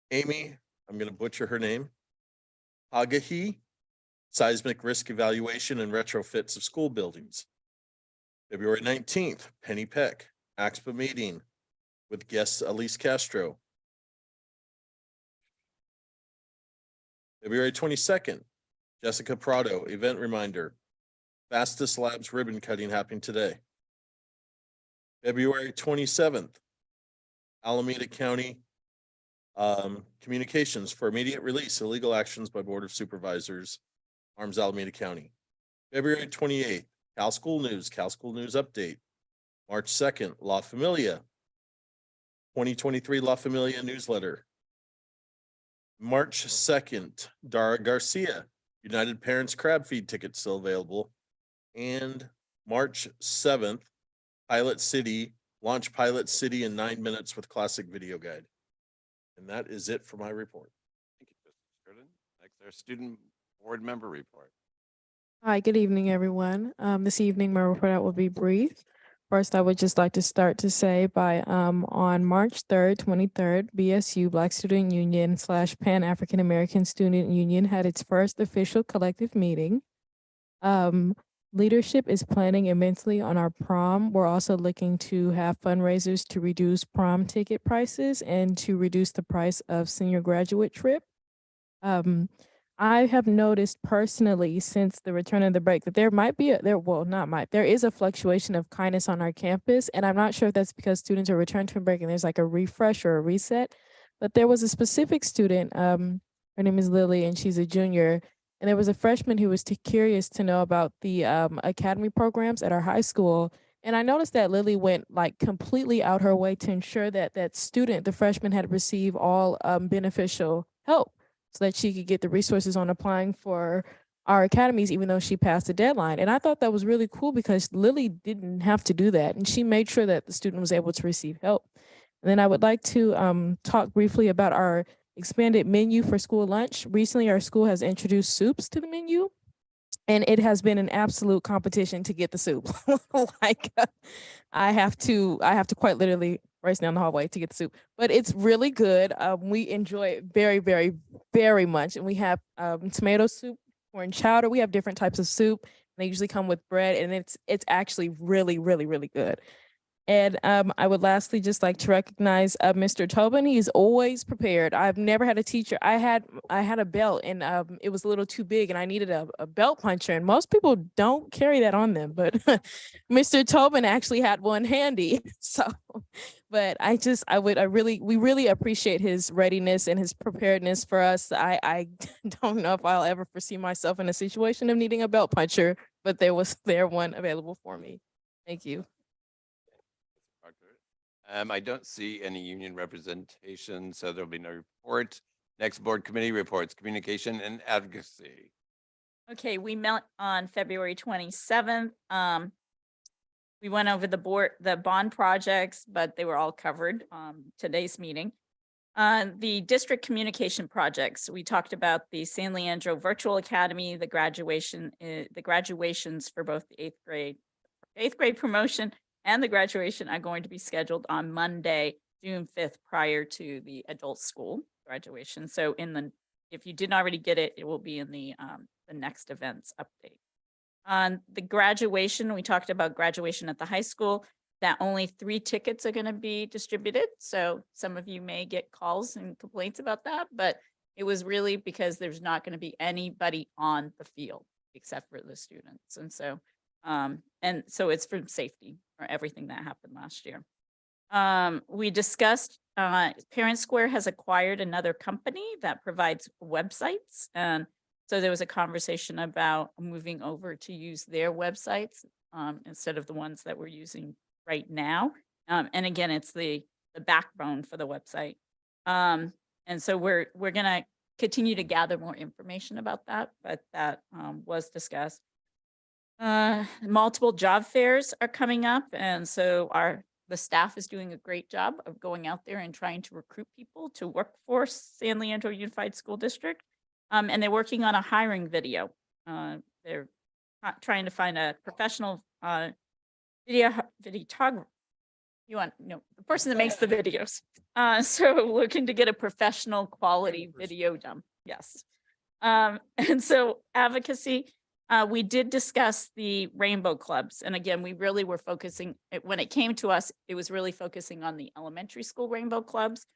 Amy, I'm going to butcher her name, Hagahi, seismic risk evaluation and retrofits of school buildings. February 19th, Penny Peck, AXPA meeting with guest Elise Castro. February 22nd, Jessica Prado, event reminder, Fastest Labs ribbon cutting happening today. February 27th, Alameda County communications for immediate release, illegal actions by Board of Supervisors. Arms, Alameda County. February 28th, Cal School News Update. March 2nd, La Familia 2023 La Familia newsletter. March 2nd, Dara Garcia, United Parents Crab Feed tickets still available. And March 7th, launch Pilot City in 9 minutes with classic video guide. And that is it for my report. Thank you, Mr. Sheridan. Next, our student board member report. Hi, good evening, everyone. This evening, my report out will be brief. First, I would just like to start to say on March 3rd, 23rd, BSU Black Student Union / Pan African American Student Union had its first official collective meeting. Leadership is planning immensely on our prom. We're also looking to have fundraisers to reduce prom ticket prices and to reduce the price of senior graduate trip. I have noticed personally since the return of the break that there is a fluctuation of kindness on our campus. And I'm not sure if that's because students are returned to a break and there's like a refresh or a reset, but there was a specific student, her name is Lily and she's a junior. And there was a freshman who was curious to know about the academy programs at our high school. And I noticed that Lily went like completely out her way to ensure that the freshman had received all beneficial help, so that she could get the resources on applying for our academies, even though she passed the deadline. And I thought that was really cool because Lily didn't have to do that. And she made sure that the student was able to receive help. And then I would like to talk briefly about our expanded menu for school lunch. Recently, our school has introduced soups to the menu. And it has been an absolute competition to get the soup. I have to quite literally race down the hallway to get the soup, but it's really good. We enjoy it very, very, very much. And we have tomato soup, corn chowder. We have different types of soup. They usually come with bread, and it's actually really, really, really good. And I would lastly just like to recognize Mr. Tobin. He's always prepared. I've never had a teacher. I had a belt and it was a little too big and I needed a belt puncher, and most people don't carry that on them, but Mr. Tobin actually had one handy. So, but we really appreciate his readiness and his preparedness for us. I don't know if I'll ever foresee myself in a situation of needing a belt puncher, but there was one available for me. Thank you. I don't see any union representation, so there'll be no report. Next, board committee reports, communication and advocacy. Okay, we met on February 27th. We went over the bond projects, but they were all covered today's meeting. The district communication projects, we talked about the San Leandro Virtual Academy, the graduations for both the eighth grade promotion and the graduation are going to be scheduled on Monday, June 5th, prior to the adult school graduation. So if you didn't already get it, it will be in the next events update. On the graduation, we talked about graduation at the high school, that only 3 tickets are going to be distributed. So some of you may get calls and complaints about that, but it was really because there's not going to be anybody on the field except for the students. And so it's for safety for everything that happened last year. We discussed Parent Square has acquired another company that provides websites. And so there was a conversation about moving over to use their websites instead of the ones that we're using right now. And again, it's the backbone for the website. And so we're going to continue to gather more information about that, but that was discussed. Multiple job fairs are coming up, and so the staff is doing a great job of going out there and trying to recruit people to work for San Leandro Unified School District. And they're working on a hiring video. They're trying to find a professional videographer. The person that makes the videos. So looking to get a professional quality video done. Yes. And so advocacy. We did discuss the rainbow clubs. And again, we really were focusing, when it came to us, it was really focusing on the elementary school rainbow clubs.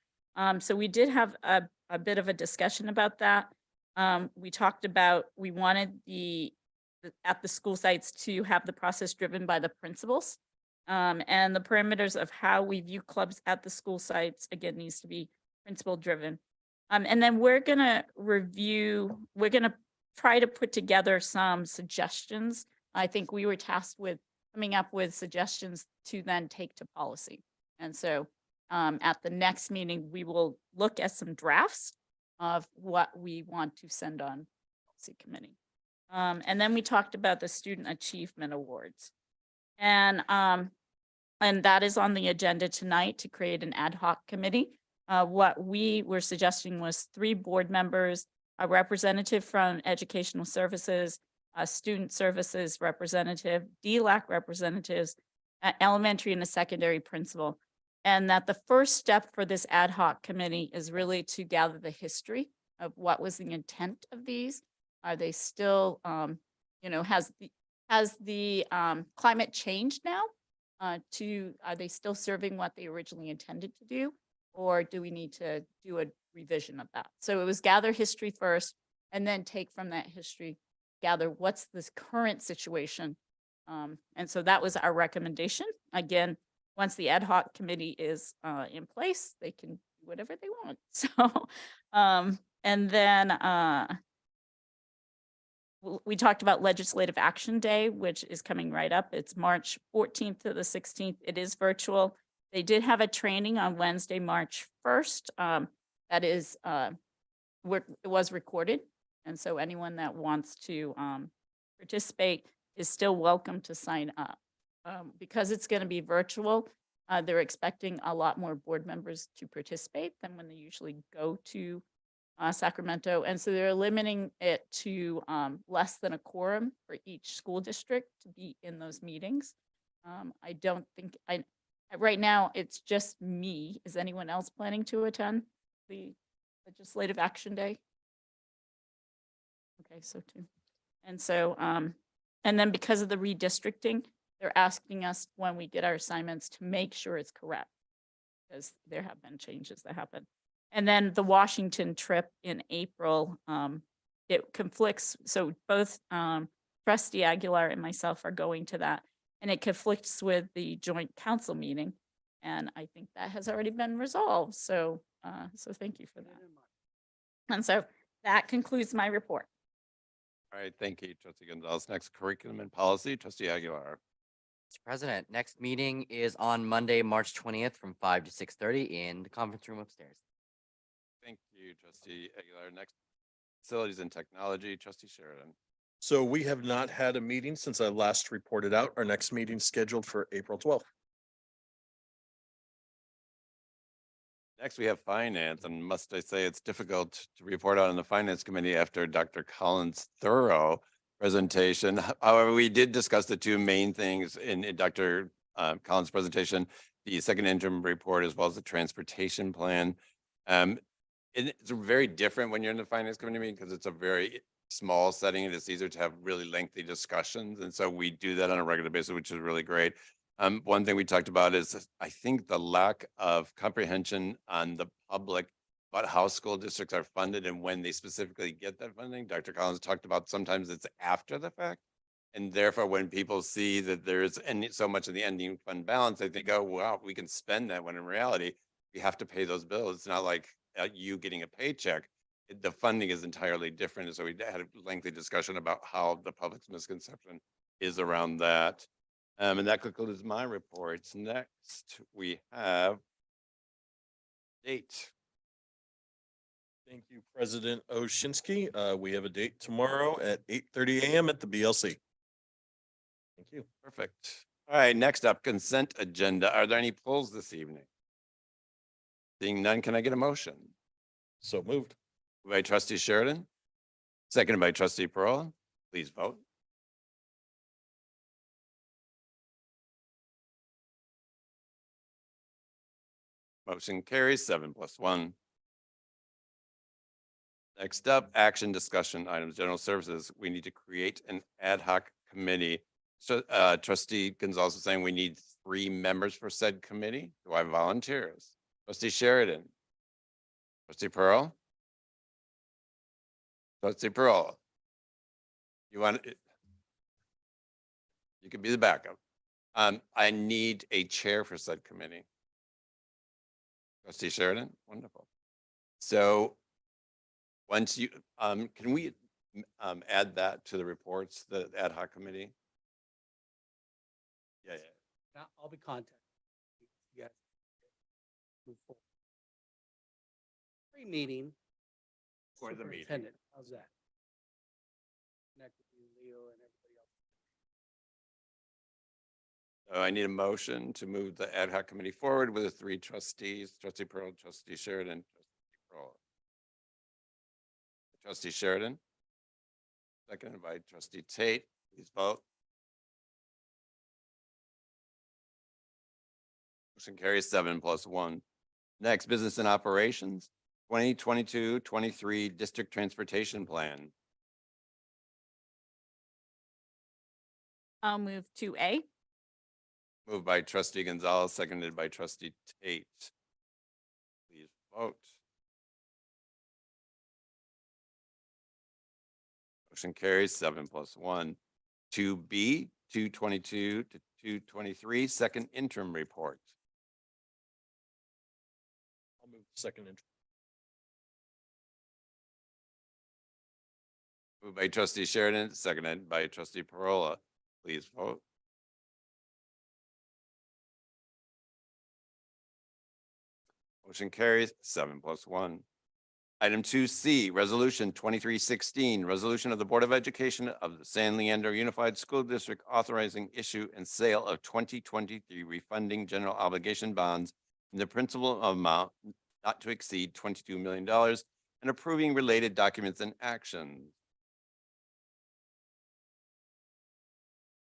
So we did have a bit of a discussion about that. We talked about, we wanted at the school sites to have the process driven by the principals. And the parameters of how we view clubs at the school sites, again, needs to be principal driven. And then we're going to try to put together some suggestions. I think we were tasked with coming up with suggestions to then take to policy. And so at the next meeting, we will look at some drafts of what we want to send on policy committee. And then we talked about the Student Achievement Awards. And that is on the agenda tonight to create an ad hoc committee. What we were suggesting was 3 board members, a representative from Educational Services, a Student Services representative, DLAC representatives, an elementary and a secondary principal. And that the first step for this ad hoc committee is really to gather the history of what was the intent of these. Are they still, has the climate changed now? Are they still serving what they originally intended to do? Or do we need to do a revision of that? So it was gather history first, and then take from that history, gather what's this current situation. And so that was our recommendation. Again, once the ad hoc committee is in place, they can do whatever they want. So, and then we talked about Legislative Action Day, which is coming right up. It's March 14th to the 16th. It is virtual. They did have a training on Wednesday, March 1st. That is, it was recorded. And so anyone that wants to participate is still welcome to sign up. Because it's going to be virtual, they're expecting a lot more board members to participate than when they usually go to Sacramento. And so they're limiting it to less than a quorum for each school district to be in those meetings. I don't think, right now it's just me. Is anyone else planning to attend the Legislative Action Day? Okay, so 2. And so, and then because of the redistricting, they're asking us when we get our assignments to make sure it's correct, because there have been changes that happen. And then the Washington trip in April, it conflicts. So both Trustee Aguilar and myself are going to that, and it conflicts with the joint council meeting. And I think that has already been resolved. So, so thank you for that. And so that concludes my report. All right, thank you, Trustee Gonzalez. Next, curriculum and policy, Trustee Aguilar. Mr. President, next meeting is on Monday, March 20th from 5 to 6:30 in the conference room upstairs. Thank you, Trustee Aguilar. Next, facilities and technology, Trustee Sheridan. So we have not had a meeting since I last reported out. Our next meeting scheduled for April 12th. Next, we have finance, and must I say it's difficult to report on the finance committee after Dr. Collins' thorough presentation. However, we did discuss the 2 main things in Dr. Collins' presentation, the second interim report, as well as the transportation plan. It's very different when you're in the finance committee meeting because it's a very small setting and it's easier to have really lengthy discussions. And so we do that on a regular basis, which is really great. One thing we talked about is, I think, the lack of comprehension on the public about how school districts are funded and when they specifically get that funding. Dr. Collins talked about sometimes it's after the fact. And therefore, when people see that there's so much of the ending fund balance, they think, oh, wow, we can spend that, when in reality, we have to pay those bills. It's not like you getting a paycheck. The funding is entirely different. And so we had a lengthy discussion about how the public's misconception is around that. And that concludes my reports. Next, we have date. Thank you, President Oshinsky. We have a date tomorrow at 8:30 a.m. at the BLC. Thank you. Perfect. All right, next up, consent agenda. Are there any polls this evening? Seeing none, can I get a motion? So moved. By Trustee Sheridan, seconded by Trustee Pearl. Please vote. Motion carries 7+1. Next up, action discussion items, general services. We need to create an ad hoc committee. So Trustee Gonzalez was saying we need 3 members for said committee. Do I have volunteers? Trustee Sheridan. Trustee Pearl. Trustee Pearl. You want it? You can be the backup. I need a chair for said committee. Trustee Sheridan, wonderful. So once you, can we add that to the reports, the ad hoc committee? Yeah, yeah. I'll be contacted. You guys move forward. Pre-meeting. For the meeting. superintendent. How's that? Connect with you, Leo, and everybody else. So I need a motion to move the ad hoc committee forward with the three trustees, trustee Pearl, trustee Sheridan, trustee Pearl. Trustee Sheridan. Seconded by trustee Tate. Please vote. Motion carries 7+1. Next, business and operations, 2022-23 district transportation plan. I'll move to A. Moved by trustee Gonzalez, seconded by trustee Tate. Please vote. Motion carries 7+1. 2B, 222 to 223, second interim report. I'll move to second intro. Moved by trustee Sheridan, seconded by trustee Parola. Please vote. Motion carries 7+1. Item 2C, Resolution 2316, Resolution of the Board of Education of the San Leandro Unified School District authorizing issue and sale of 2023 refunding general obligation bonds in the principal amount not to exceed $22 million and approving related documents and actions.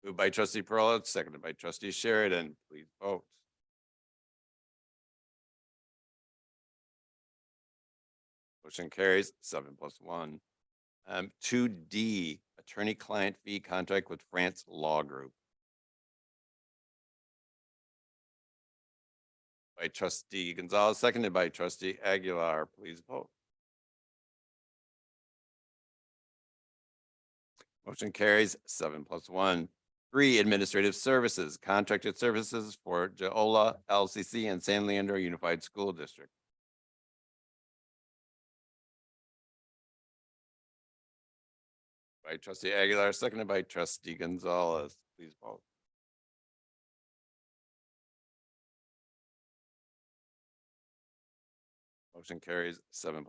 Moved by trustee Pearl, seconded by trustee Sheridan. Please vote. Motion carries 7+1. 2D, attorney-client fee contract with France Law Group. By trustee Gonzalez, seconded by trustee Aguilar. Please vote. Motion carries 7+1. 3, administrative services, contracted services for Jaola LCC and San Leandro Unified School District. By trustee Aguilar, seconded by trustee Gonzalez. Please vote. Motion carries 7+1.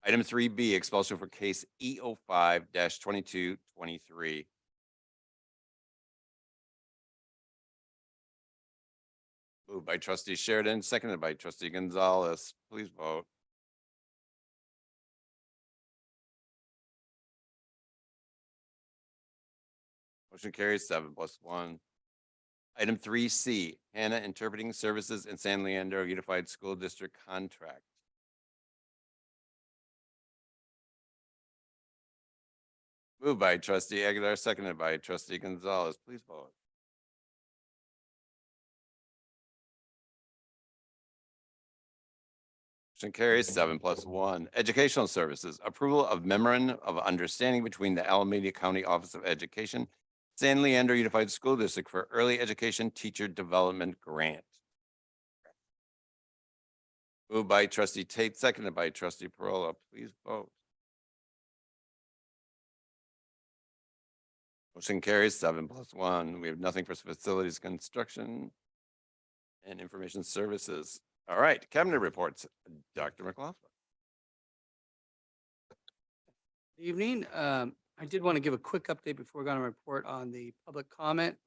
Item 3B, expulsion for case E05-2223. Moved by trustee Sheridan, seconded by trustee Gonzalez. Please vote. Motion carries 7+1. Item 3C, Hannah Interpreting Services in San Leandro Unified School District contract. Moved by trustee Aguilar, seconded by trustee Gonzalez. Please vote. Motion carries 7+1. Educational services, approval of memorandum of understanding between the Alameda County Office of Education, San Leandro Unified School District for Early Education Teacher Development Grant. Moved by trustee Tate, seconded by trustee Parola. Please vote. Motion carries 7+1. We have nothing for facilities construction and information services. All right, cabinet reports. Dr. McLaughlin. Good evening. I did want to give a quick update before we go on a report on the public comment.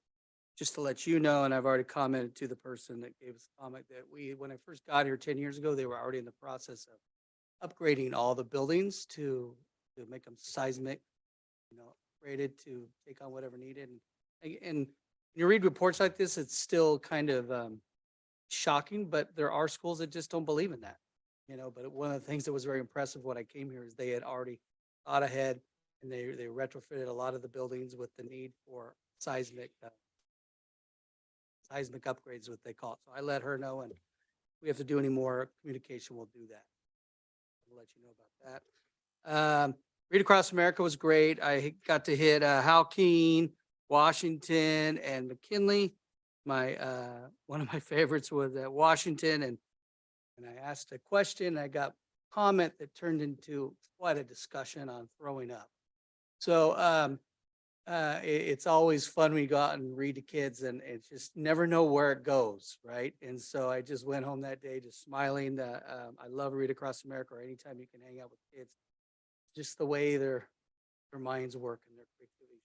Just to let you know, and I've already commented to the person that gave us a comment that when I first got here 10 years ago, they were already in the process of upgrading all the buildings to make them seismic, upgraded to take on whatever needed. And when you read reports like this, it's still kind of shocking, but there are schools that just don't believe in that, but one of the things that was very impressive when I came here is they had already thought ahead and they retrofitted a lot of the buildings with the need for seismic upgrades, what they call it. So I let her know, and if we have to do any more communication, we'll do that. I'll let you know about that. Read Across America was great. I got to hit Halkeen, Washington, and McKinley. One of my favorites was at Washington, and I asked a question. I got comment that turned into quite a discussion on throwing up. So it's always fun when you go out and read to kids and it's just never know where it goes, right? And so I just went home that day just smiling. I love Read Across America, or anytime you can hang out with kids, just the way their minds work and their creativity.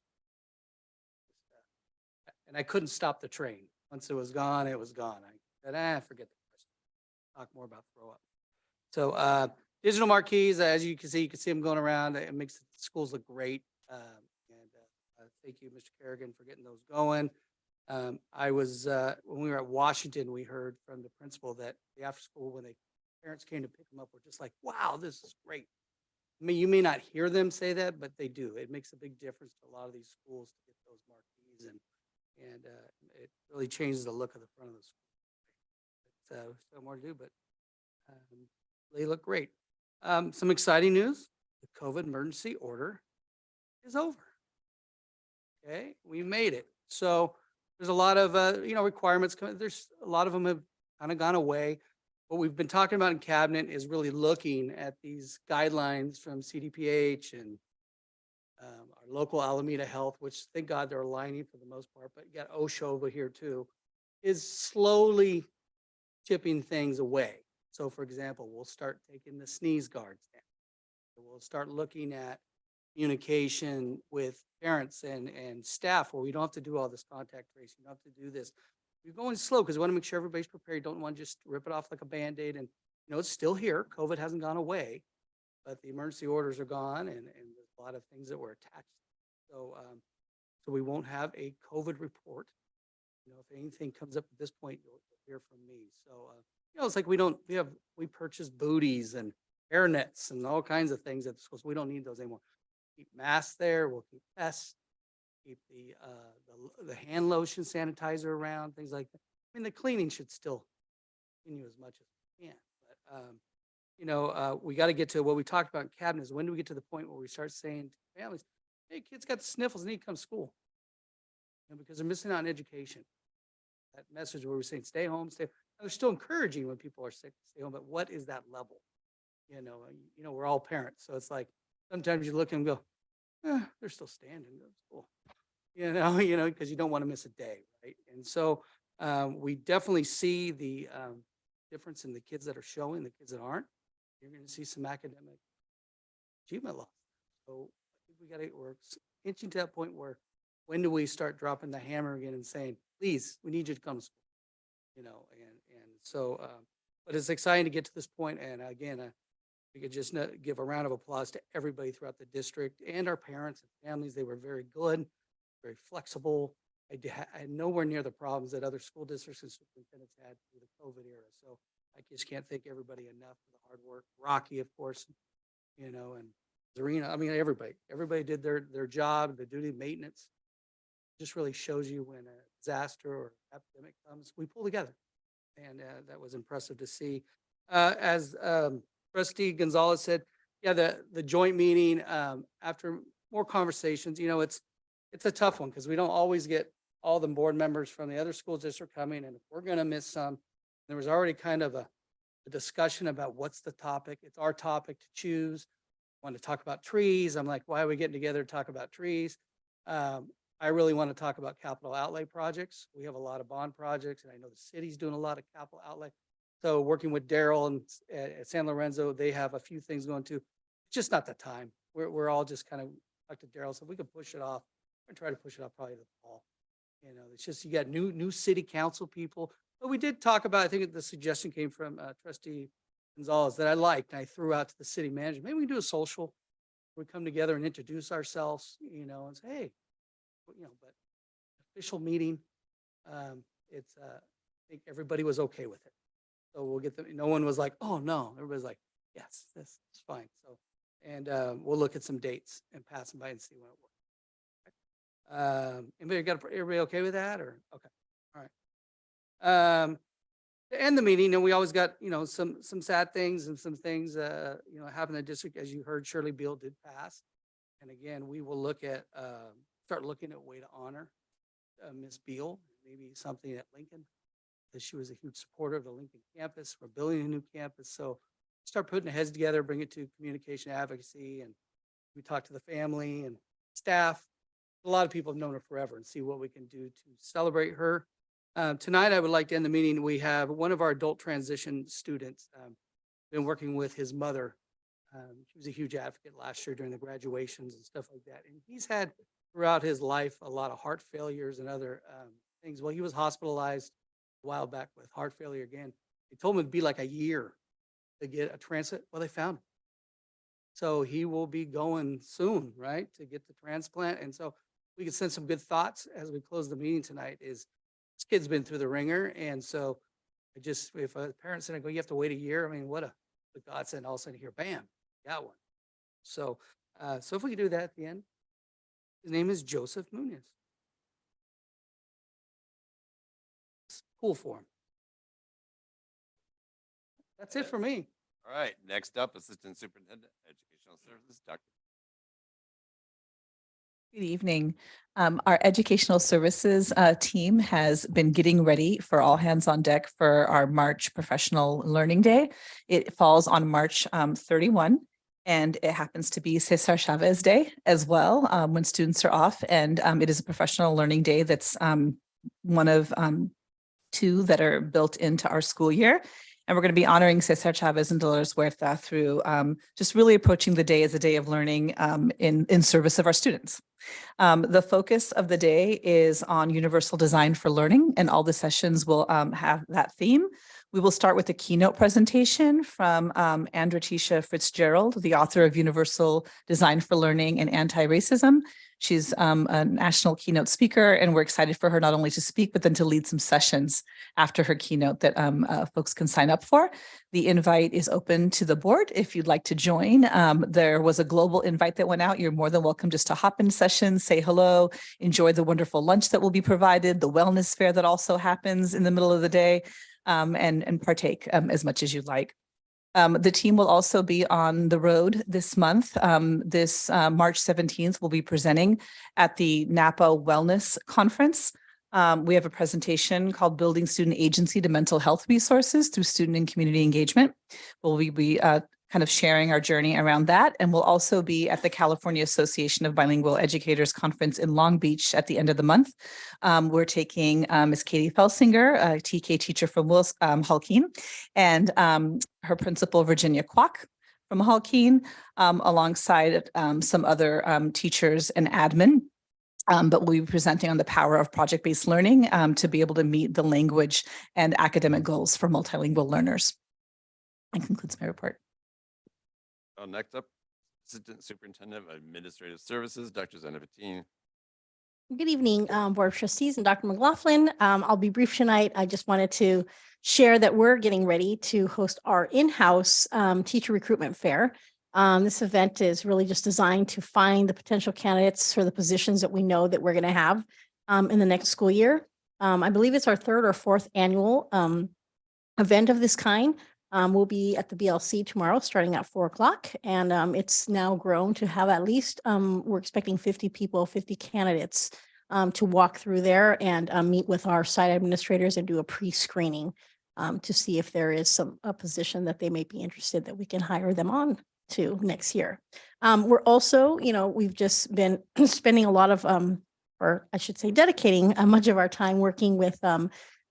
And I couldn't stop the train. Once it was gone, it was gone. I said, forget the question. Talk more about throw up. So digital marquees, as you can see them going around. It makes the schools look great. Thank you, Mr. Kerrigan, for getting those going. I was, when we were at Washington, we heard from the principal that the after school, when parents came to pick them up, were just like, wow, this is great. I mean, you may not hear them say that, but they do. It makes a big difference to a lot of these schools to get those marquees, and it really changes the look of the front of the school. Still more to do, but they look great. Some exciting news: the COVID emergency order is over. Okay, we made it. So there's a lot of requirements coming. There's a lot of them have kind of gone away. What we've been talking about in cabinet is really looking at these guidelines from CDPH and our local Alameda Health, which thank God they're aligning for the most part, but you got OSHA over here too, is slowly chipping things away. So for example, we'll start taking the sneeze guards down. We'll start looking at communication with parents and staff where we don't have to do all this contact tracing. You don't have to do this. We're going slow because we want to make sure everybody's prepared. You don't want to just rip it off like a Band-Aid. And it's still here. COVID hasn't gone away, but the emergency orders are gone, and there's a lot of things that were attached. So so we won't have a COVID report. If anything comes up at this point, you'll hear from me. So it's like we purchase booties and hair nets and all kinds of things at the schools. We don't need those anymore. Keep masks there. We'll keep tests. Keep the hand lotion sanitizer around, things like that. I mean, the cleaning should still continue as much as we can. But we got to get to what we talked about in cabinet is when do we get to the point where we start saying to families, hey, kids got the sniffles, they need to come to school. Because they're missing out on education. That message where we're saying stay home, stay. They're still encouraging when people are sick to stay home, but what is that level? We're all parents, so it's like sometimes you look and go, they're still standing. That's cool. Because you don't want to miss a day, right? And so we definitely see the difference in the kids that are showing, the kids that aren't. You're going to see some academic achievement loss. So I think we're inching to that point where when do we start dropping the hammer again and saying, please, we need you to come to school, so, but it's exciting to get to this point. And again, we could just give a round of applause to everybody throughout the district and our parents and families. They were very good, very flexible. I had nowhere near the problems that other school districts and superintendents had through the COVID era. So I just can't thank everybody enough for the hard work. Rocky, of course, and Zarina. I mean, everybody did their job, the duty of maintenance. Just really shows you when a disaster or epidemic comes, we pull together. And that was impressive to see. As Trustee Gonzalez said, yeah, the joint meeting, after more conversations, it's a tough one because we don't always get all the board members from the other school district coming, and if we're going to miss some, there was already kind of a discussion about what's the topic. It's our topic to choose. I want to talk about trees. I'm like, why are we getting together to talk about trees? I really want to talk about capital outlay projects. We have a lot of bond projects, and I know the city's doing a lot of capital outlay. So working with Daryl and at San Lorenzo, they have a few things going to. It's just not the time. We're all just kind of talk to Daryl, so we can push it off. We're gonna try to push it off probably the fall. It's just you got new city council people. But we did talk about. I think the suggestion came from Trustee Gonzalez that I liked. And I threw out to the city manager. Maybe we can do a social. We come together and introduce ourselves. And say, hey. But official meeting, I think everybody was okay with it. So we'll get no one was like, oh no, everybody's like, yes, this is fine. So, and we'll look at some dates and pass them by and see when it works. Everybody okay with that or? Okay. All right. To end the meeting, we always got, some sad things and some things, happen in the district. As you heard, Shirley Beal did pass. And again, we will look at, start looking at a way to honor Miss Beal, maybe something at Lincoln, because she was a huge supporter of the Lincoln campus. We're building a new campus. So start putting the heads together, bring it to communication advocacy. And we talk to the family and staff. A lot of people have known her forever, and see what we can do to celebrate her. Tonight, I would like to end the meeting. We have one of our adult transition students been working with his mother. She was a huge advocate last year during the graduations and stuff like that. And he's had throughout his life a lot of heart failures and other things. Well, he was hospitalized a while back with heart failure again. They told him it'd be like a year to get a transplant. Well, they found him. So he will be going soon, right, to get the transplant. And so we can send some good thoughts as we close the meeting tonight. Is this kid's been through the ringer, and so if a parent's gonna go, you have to wait a year. I mean, what a godsend! All of a sudden, here, bam, got one. So, so if we could do that at the end. His name is Joseph Munoz. It's cool for him. That's it for me. All right, next up, Assistant Superintendent, Educational Services, Dr. Good evening. Our educational services team has been getting ready for all hands on deck for our March Professional Learning Day. It falls on March 31, and it happens to be Cesar Chavez Day as well, when students are off. And it is a professional learning day that's one of two that are built into our school year. And we're going to be honoring Cesar Chavez and Dolores Huerta through just really approaching the day as a day of learning in service of our students. The focus of the day is on universal design for learning, and all the sessions will have that theme. We will start with a keynote presentation from Andretisha Fitzgerald, the author of Universal Design for Learning and Anti-Racism. She's a national keynote speaker, and we're excited for her not only to speak, but then to lead some sessions after her keynote that folks can sign up for. The invite is open to the board if you'd like to join. There was a global invite that went out. You're more than welcome just to hop in sessions, say hello, enjoy the wonderful lunch that will be provided, the wellness fair that also happens in the middle of the day, and partake as much as you'd like. The team will also be on the road this month. This March 17th, we'll be presenting at the Napa Wellness Conference. We have a presentation called Building Student Agency to Mental Health Resources through Student and Community Engagement. We'll be kind of sharing our journey around that. And we'll also be at the California Association of Bilingual Educators Conference in Long Beach at the end of the month. We're taking Ms. Katie Felsinger, a TK teacher from Halkeen, and her principal, Virginia Kwok from Halkeen, alongside some other teachers and admin. But we'll be presenting on the power of project-based learning to be able to meet the language and academic goals for multilingual learners. That concludes my report. Next up, Assistant Superintendent of Administrative Services, Dr. Zenavatine. Good evening, Board of Trustees and Dr. McLaughlin. I'll be brief tonight. I just wanted to share that we're getting ready to host our in-house teacher recruitment fair. This event is really just designed to find the potential candidates for the positions that we know that we're going to have in the next school year. I believe it's our third or fourth annual event of this kind. We'll be at the BLC tomorrow, starting at 4 o'clock. And it's now grown to have at least, we're expecting 50 people, 50 candidates to walk through there and meet with our site administrators and do a pre-screening to see if there is a position that they may be interested that we can hire them on to next year. We're also, we've just been spending a lot of, or I should say dedicating much of our time working with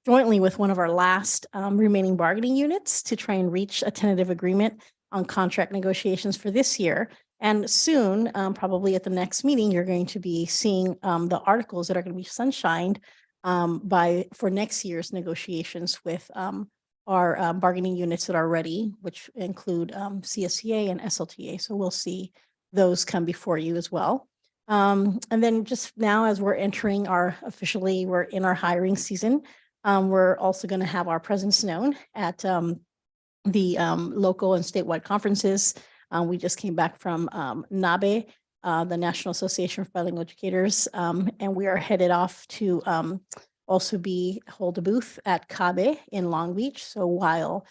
jointly with one of our last remaining bargaining units to try and reach a tentative agreement on contract negotiations for this year. And soon, probably at the next meeting, you're going to be seeing the articles that are going to be sunshined for next year's negotiations with our bargaining units that are ready, which include CSCA and SLTA. So we'll see those come before you as well. And then just now, as we're entering we're in our hiring season. We're also going to have our presence known at the local and statewide conferences. We just came back from NABE, the National Association of Bilingual Educators, and we are headed off to also hold a booth at CABE in Long Beach. So while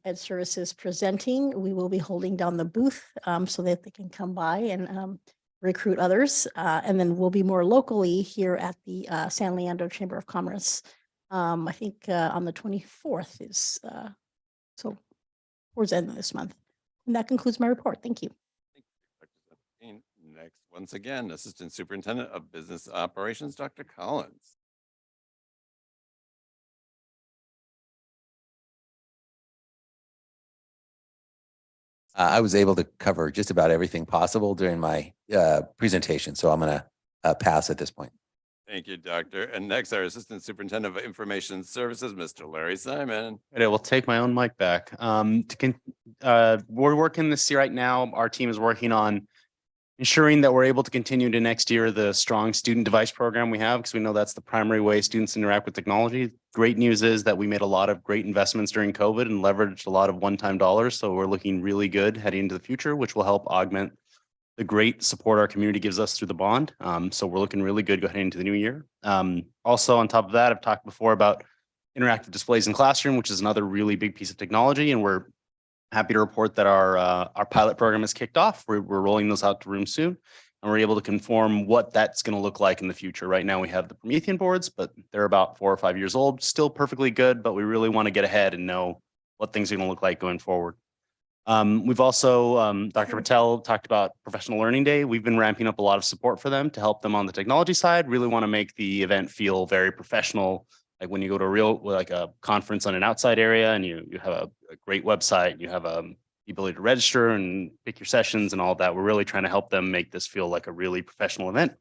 Ed Services presenting, we will be holding down the booth so that they can come by and recruit others. And then we'll be more locally here at the San Leandro Chamber of Commerce. I think on the 24th is so towards the end of this month. And that concludes my report. Thank you. Next, once again, Assistant Superintendent of Business Operations, Dr. Collins. I was able to cover just about everything possible during my presentation, so I'm going to pass at this point. Thank you, Doctor. And next, our Assistant Superintendent of Information Services, Mr. Larry Simon. I will take my own mic back. We're working this year right now. Our team is working on ensuring that we're able to continue to next year the strong student device program we have, because we know that's the primary way students interact with technology. Great news is that we made a lot of great investments during COVID and leveraged a lot of one-time dollars. So we're looking really good heading into the future, which will help augment the great support our community gives us through the bond. So we're looking really good heading into the new year. Also, on top of that, I've talked before about interactive displays in classroom, which is another really big piece of technology. And we're happy to report that our pilot program has kicked off. We're rolling those out to rooms soon, and we're able to conform what that's going to look like in the future. Right now we have the Promethean boards, but they're about 4 or 5 years old, still perfectly good, but we really want to get ahead and know what things are going to look like going forward. We've also, Dr. Patel talked about Professional Learning Day. We've been ramping up a lot of support for them to help them on the technology side. Really want to make the event feel very professional. Like when you go to a conference on an outside area and you have a great website, you have the ability to register and pick your sessions and all that. We're really trying to help them make this feel like a really professional event.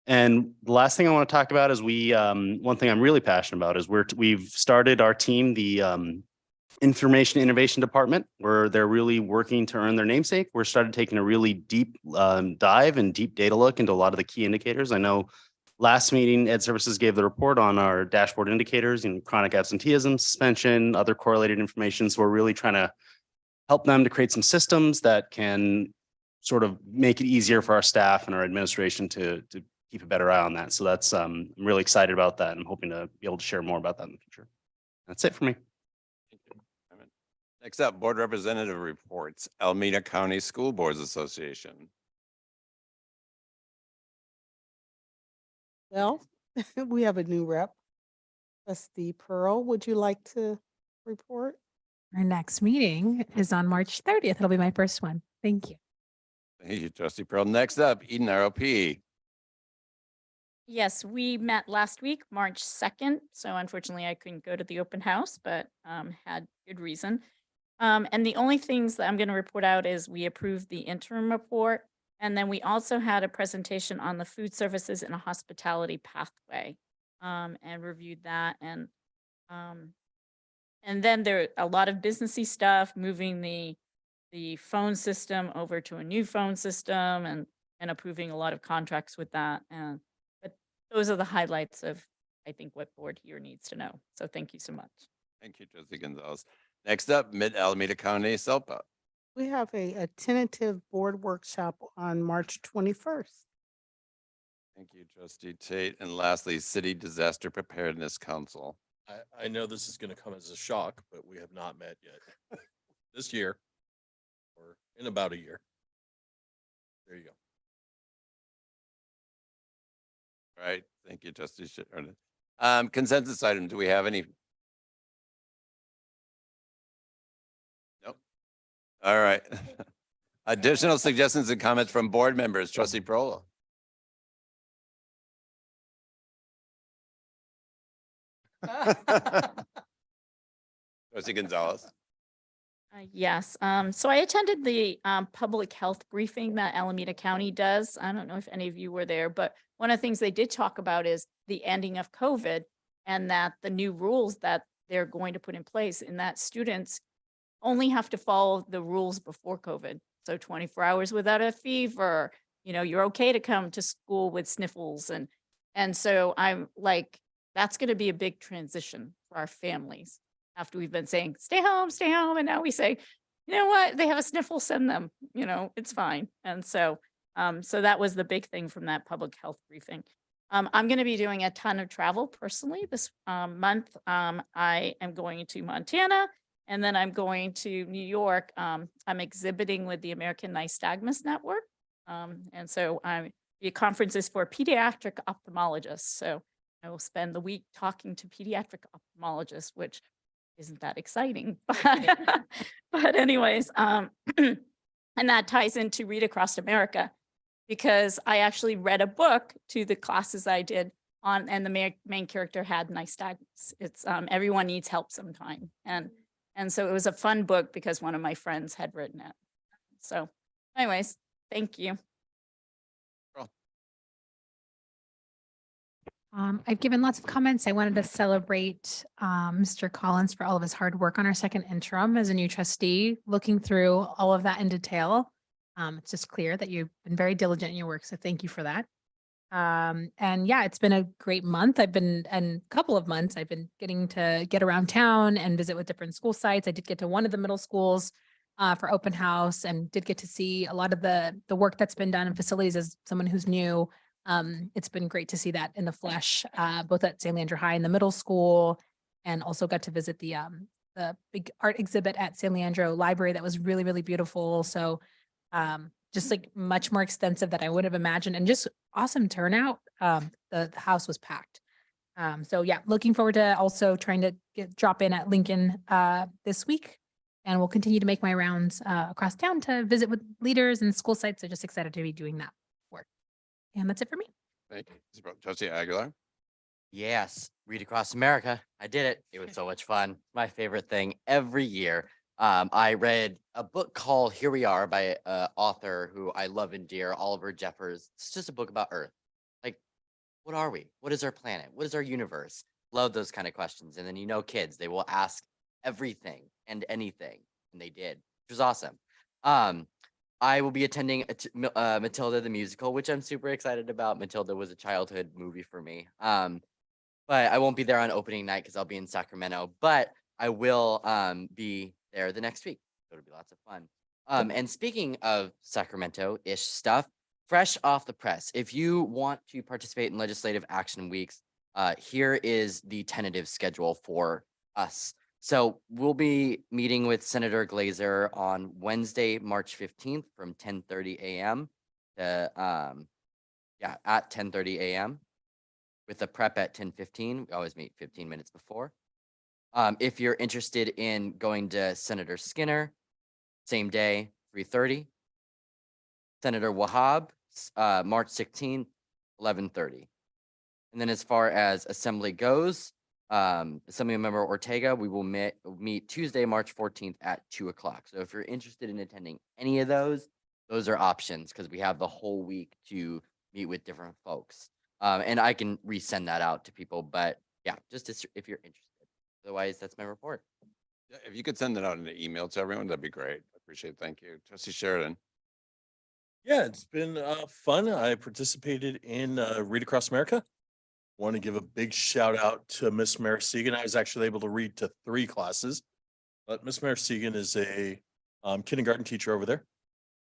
And the last thing I want to talk about is one thing I'm really passionate about is we've started our team, the Information Innovation Department, where they're really working to earn their namesake. We're started taking a really deep dive and deep data look into a lot of the key indicators. I know last meeting, Ed Services gave the report on our dashboard indicators and chronic absenteeism, suspension, other correlated information. So we're really trying to help them to create some systems that can sort of make it easier for our staff and our administration to keep a better eye on that. So that's I'm really excited about that. I'm hoping to be able to share more about that in the future. That's it for me. Next up, Board Representative Reports, Alameda County School Boards Association. Well, we have a new rep. Trustee Pearl, would you like to report? Our next meeting is on March 30th. It'll be my first one. Thank you. Thank you, Trustee Pearl. Next up, Eden ROP. Yes, we met last week, March 2nd. So unfortunately, I couldn't go to the open house, but had good reason. And the only things that I'm going to report out is we approved the interim report. And then we also had a presentation on the food services and a hospitality pathway and reviewed that. And then there a lot of businessy stuff, moving the phone system over to a new phone system and approving a lot of contracts with that. But those are the highlights of, I think, what board here needs to know. So thank you so much. Thank you, Trustee Gonzalez. Next up, Mid Alameda County SELPA. We have a tentative board workshop on March 21st. Thank you, Trustee Tate. And lastly, City Disaster Preparedness Council. I know this is going to come as a shock, but we have not met yet this year or in about a year. There you go. All right. Thank you, Trustee Sheridan. Consensus item. Do we have any? Nope. All right. Additional suggestions and comments from board members. Trustee Prola. Trustee Gonzalez. Yes. So I attended the public health briefing that Alameda County does. I don't know if any of you were there, but one of the things they did talk about is the ending of COVID and that the new rules that they're going to put in place and that students only have to follow the rules before COVID. So 24 hours without a fever, you're okay to come to school with sniffles. And so I'm like, that's going to be a big transition for our families. After we've been saying, stay home. And now we say, you know what, they have a sniffle, send them, it's fine. And so, so that was the big thing from that public health briefing. I'm going to be doing a ton of travel personally this month. I am going to Montana and then I'm going to New York. I'm exhibiting with the American Nystagmus Network. And so the conference is for pediatric ophthalmologists. So I will spend the week talking to pediatric ophthalmologists, which isn't that exciting, but anyways, and that ties into Read Across America because I actually read a book to the classes I did on, and the main character had nystagmus. It's everyone needs help sometime. And so it was a fun book because one of my friends had written it. So anyways, thank you. I've given lots of comments. I wanted to celebrate Mr. Collins for all of his hard work on our second interim as a new trustee, looking through all of that in detail. It's just clear that you've been very diligent in your work, so thank you for that. And yeah, it's been a great month. And a couple of months, I've been getting to get around town and visit with different school sites. I did get to one of the middle schools for open house and did get to see a lot of the work that's been done in facilities as someone who's new. It's been great to see that in the flesh, both at St. Leandro High and the middle school, and also got to visit the big art exhibit at St. Leandro Library that was really, really beautiful. So just like much more extensive than I would have imagined, and just awesome turnout. The house was packed. So yeah, looking forward to also trying to drop in at Lincoln this week, and we'll continue to make my rounds across town to visit with leaders and school sites. So just excited to be doing that work. And that's it for me. Thank you. Trustee Aguilar. Yes, Read Across America. I did it. It was so much fun. My favorite thing every year. I read a book called Here We Are by an author who I love and dear, Oliver Jeffers. It's just a book about Earth. Like, what are we? What is our planet? What is our universe? Love those kind of questions. And then, kids, they will ask everything and anything. And they did, which was awesome. I will be attending Matilda the musical, which I'm super excited about. Matilda was a childhood movie for me. But I won't be there on opening night because I'll be in Sacramento. But I will be there the next week. So it'll be lots of fun. And speaking of Sacramento-ish stuff, fresh off the press, if you want to participate in legislative action weeks, here is the tentative schedule for us. So we'll be meeting with Senator Glazer on Wednesday, March 15th from 10:30 a.m. to at 10:30 a.m. with the prep at 10:15. We always meet 15 minutes before. If you're interested in going to Senator Skinner, same day, 3:30. Senator Wahab, March 16th, 11:30. And then as far as assembly goes, Assemblymember Ortega, we will meet Tuesday, March 14th at 2:00. So if you're interested in attending any of those are options because we have the whole week to meet with different folks. And I can resend that out to people, but yeah, just if you're interested. Otherwise, that's my report. Yeah, if you could send that out in an email to everyone, that'd be great. I appreciate it. Thank you. Trustee Sheridan. Yeah, it's been fun. I participated in Read Across America. Want to give a big shout out to Miss Marasegan. I was actually able to read to 3 classes, but Miss Marasegan is a kindergarten teacher over there.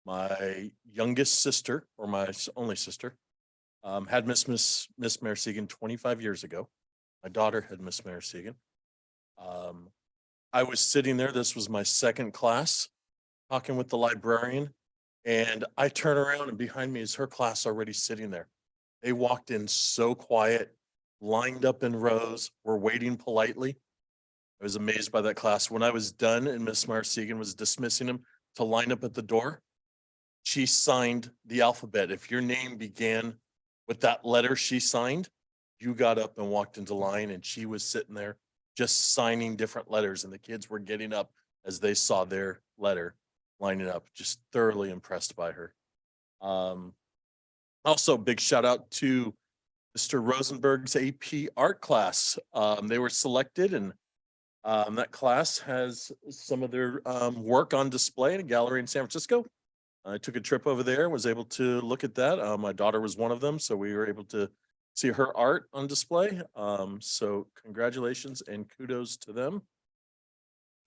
My youngest sister, or my only sister, had Miss Marasegan 25 years ago. My daughter had Miss Marasegan. I was sitting there. This was my second class, talking with the librarian, and I turn around and behind me is her class already sitting there. They walked in so quiet, lined up in rows, were waiting politely. I was amazed by that class. When I was done and Miss Marasegan was dismissing them to line up at the door, she signed the alphabet. If your name began with that letter she signed, you got up and walked into line, and she was sitting there just signing different letters, and the kids were getting up as they saw their letter lining up. Just thoroughly impressed by her. Also, big shout out to Mr. Rosenberg's AP art class. They were selected, and that class has some of their work on display in a gallery in San Francisco. I took a trip over there, was able to look at that. My daughter was one of them, so we were able to see her art on display. So congratulations and kudos to them.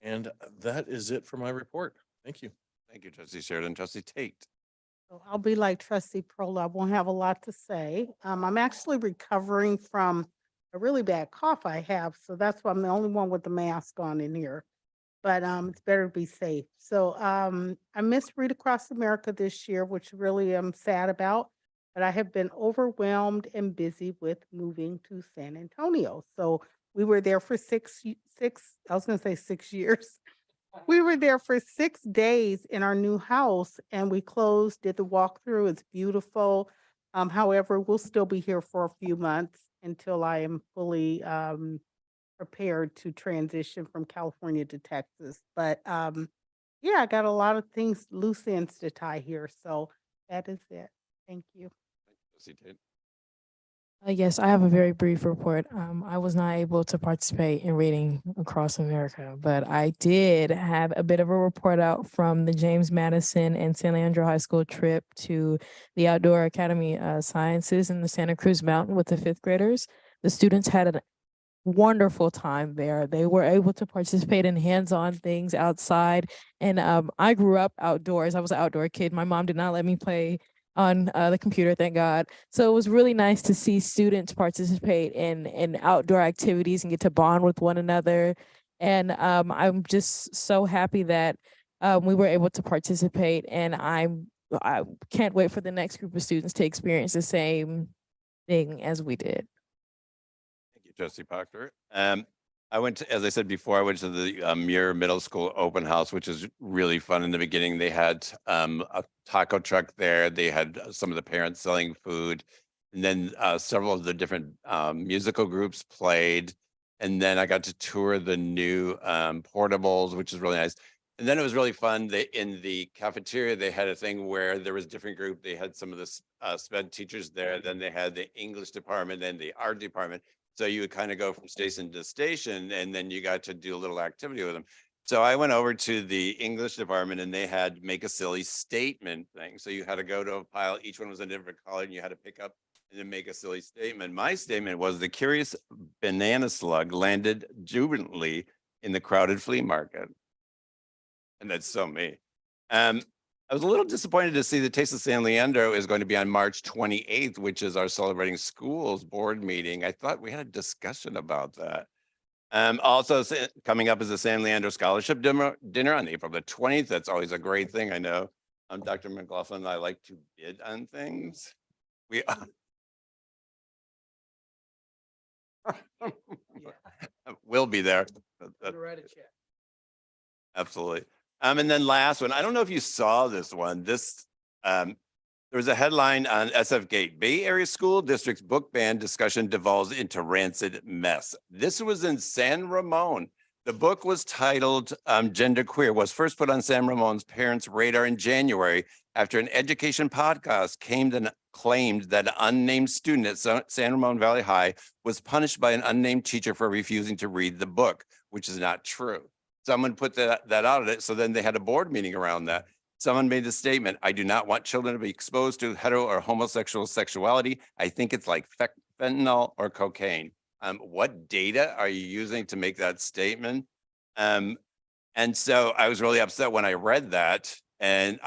And that is it for my report. Thank you. Thank you, Trustee Sheridan. Trustee Tate. So I'll be like Trustee Prola. I won't have a lot to say. I'm actually recovering from a really bad cough I have, so that's why I'm the only one with the mask on in here. But it's better to be safe. So I missed Read Across America this year, which really I'm sad about. But I have been overwhelmed and busy with moving to San Antonio. So we were there for 6 years. We were there for 6 days in our new house and we closed, did the walkthrough. It's beautiful. However, we'll still be here for a few months until I am fully prepared to transition from California to Texas. But yeah, I got a lot of things, loose ends to tie here. So that is it. Thank you. Yes, I have a very brief report. I was not able to participate in Reading Across America, but I did have a bit of a report out from the James Madison and San Leandro High School trip to the Outdoor Academy Sciences in the Santa Cruz Mountain with the fifth graders. The students had a wonderful time there. They were able to participate in hands-on things outside. And I grew up outdoors. I was an outdoor kid. My mom did not let me play on the computer, thank God. So it was really nice to see students participate in outdoor activities and get to bond with one another. And I'm just so happy that we were able to participate. And I can't wait for the next group of students to experience the same thing as we did. Thank you, Trustee Proctor. I went to, as I said before, I went to the Muir Middle School open house, which is really fun. In the beginning, they had a taco truck there. They had some of the parents selling food. And then several of the different musical groups played. And then I got to tour the new portables, which is really nice. And then it was really fun. In the cafeteria, they had a thing where there was a different group. They had some of the SPED teachers there. Then they had the English department, then the art department. So you would kind of go from station to station, and then you got to do a little activity with them. So I went over to the English department and they had make a silly statement thing. So you had to go to a pile, each one was a different color, and you had to pick up and then make a silly statement. My statement was the curious banana slug landed jubilantly in the crowded flea market. And that's so me. I was a little disappointed to see the Taste of San Leandro is going to be on March 28th, which is our Celebrating Schools board meeting. I thought we had a discussion about that. Also coming up is the San Leandro Scholarship Dinner on April the 20th. That's always a great thing. I know Dr. McLaughlin and I like to bid on things. We'll be there. Absolutely. And then last one, I don't know if you saw this one. There was a headline on SF Gate. Bay Area School District's book ban discussion devolves into rancid mess. This was in San Ramon. The book was titled Genderqueer, was first put on San Ramon's parents' radar in January after an education podcast claimed that an unnamed student at San Ramon Valley High was punished by an unnamed teacher for refusing to read the book, which is not true. Someone put that out of it. So then they had a board meeting around that. Someone made the statement, I do not want children to be exposed to hetero or homosexual sexuality. I think it's like fentanyl or cocaine. What data are you using to make that statement? And so I was really upset when I read that. And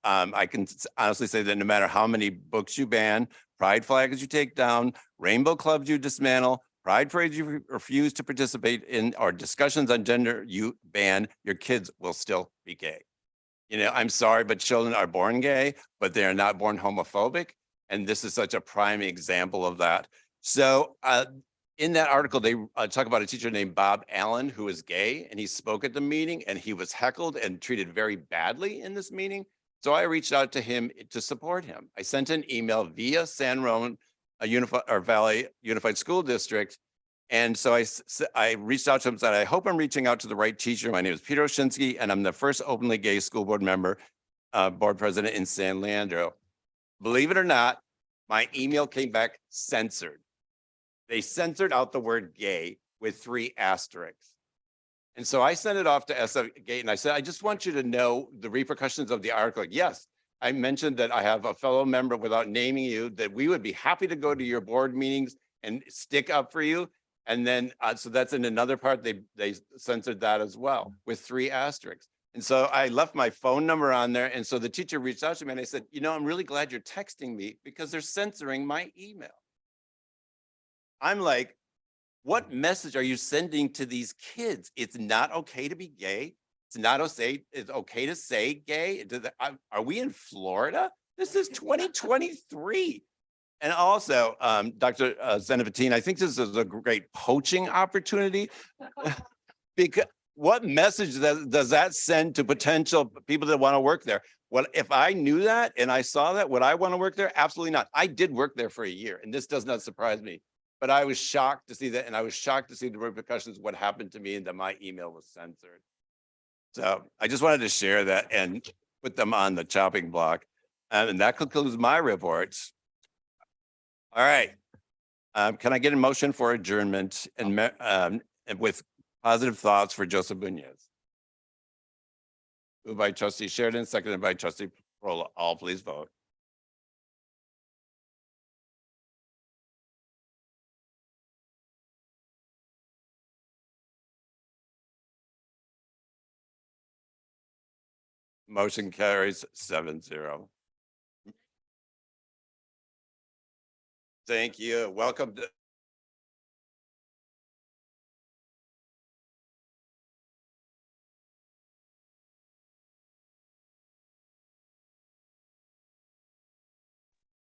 I can honestly say that no matter how many books you ban, pride flags you take down, rainbow clubs you dismantle, pride parades you refuse to participate in, or discussions on gender you ban, your kids will still be gay. You know, I'm sorry, but children are born gay, but they are not born homophobic. And this is such a prime example of that. So in that article, they talk about a teacher named Bob Allen, who is gay, and he spoke at the meeting and he was heckled and treated very badly in this meeting. So I reached out to him to support him. I sent an email via San Ramon Valley Unified School District. And so I reached out to him and said, I hope I'm reaching out to the right teacher. My name is Peter Oshinsky, and I'm the first openly gay school board member, board president in San Leandro. Believe it or not, my email came back censored. They censored out the word gay with 3 asterisks. And so I sent it off to SF Gate and I said, I just want you to know the repercussions of the article. Yes, I mentioned that I have a fellow member, without naming you, that we would be happy to go to your board meetings and stick up for you. And then, so that's in another part, they censored that as well with 3 asterisks. And so I left my phone number on there. And so the teacher reached out to me and I said, you know, I'm really glad you're texting me because they're censoring my email. I'm like, what message are you sending to these kids? It's not okay to be gay. It's not okay. It's okay to say gay. Are we in Florida? This is 2023. And also, Dr. Zenevatine, I think this is a great poaching opportunity what message does that send to potential people that want to work there? What if I knew that and I saw that, would I want to work there? Absolutely not. I did work there for a year, and this does not surprise me. But I was shocked to see that, and I was shocked to see the repercussions, what happened to me, and that my email was censored. So I just wanted to share that and put them on the chopping block. And that concludes my reports. All right. Can I get a motion for adjournment and with positive thoughts for Joseph Munoz? Moved by trustee Sheridan, seconded by trustee Prola. All please vote. Motion carries 7-0. Thank you. Welcome to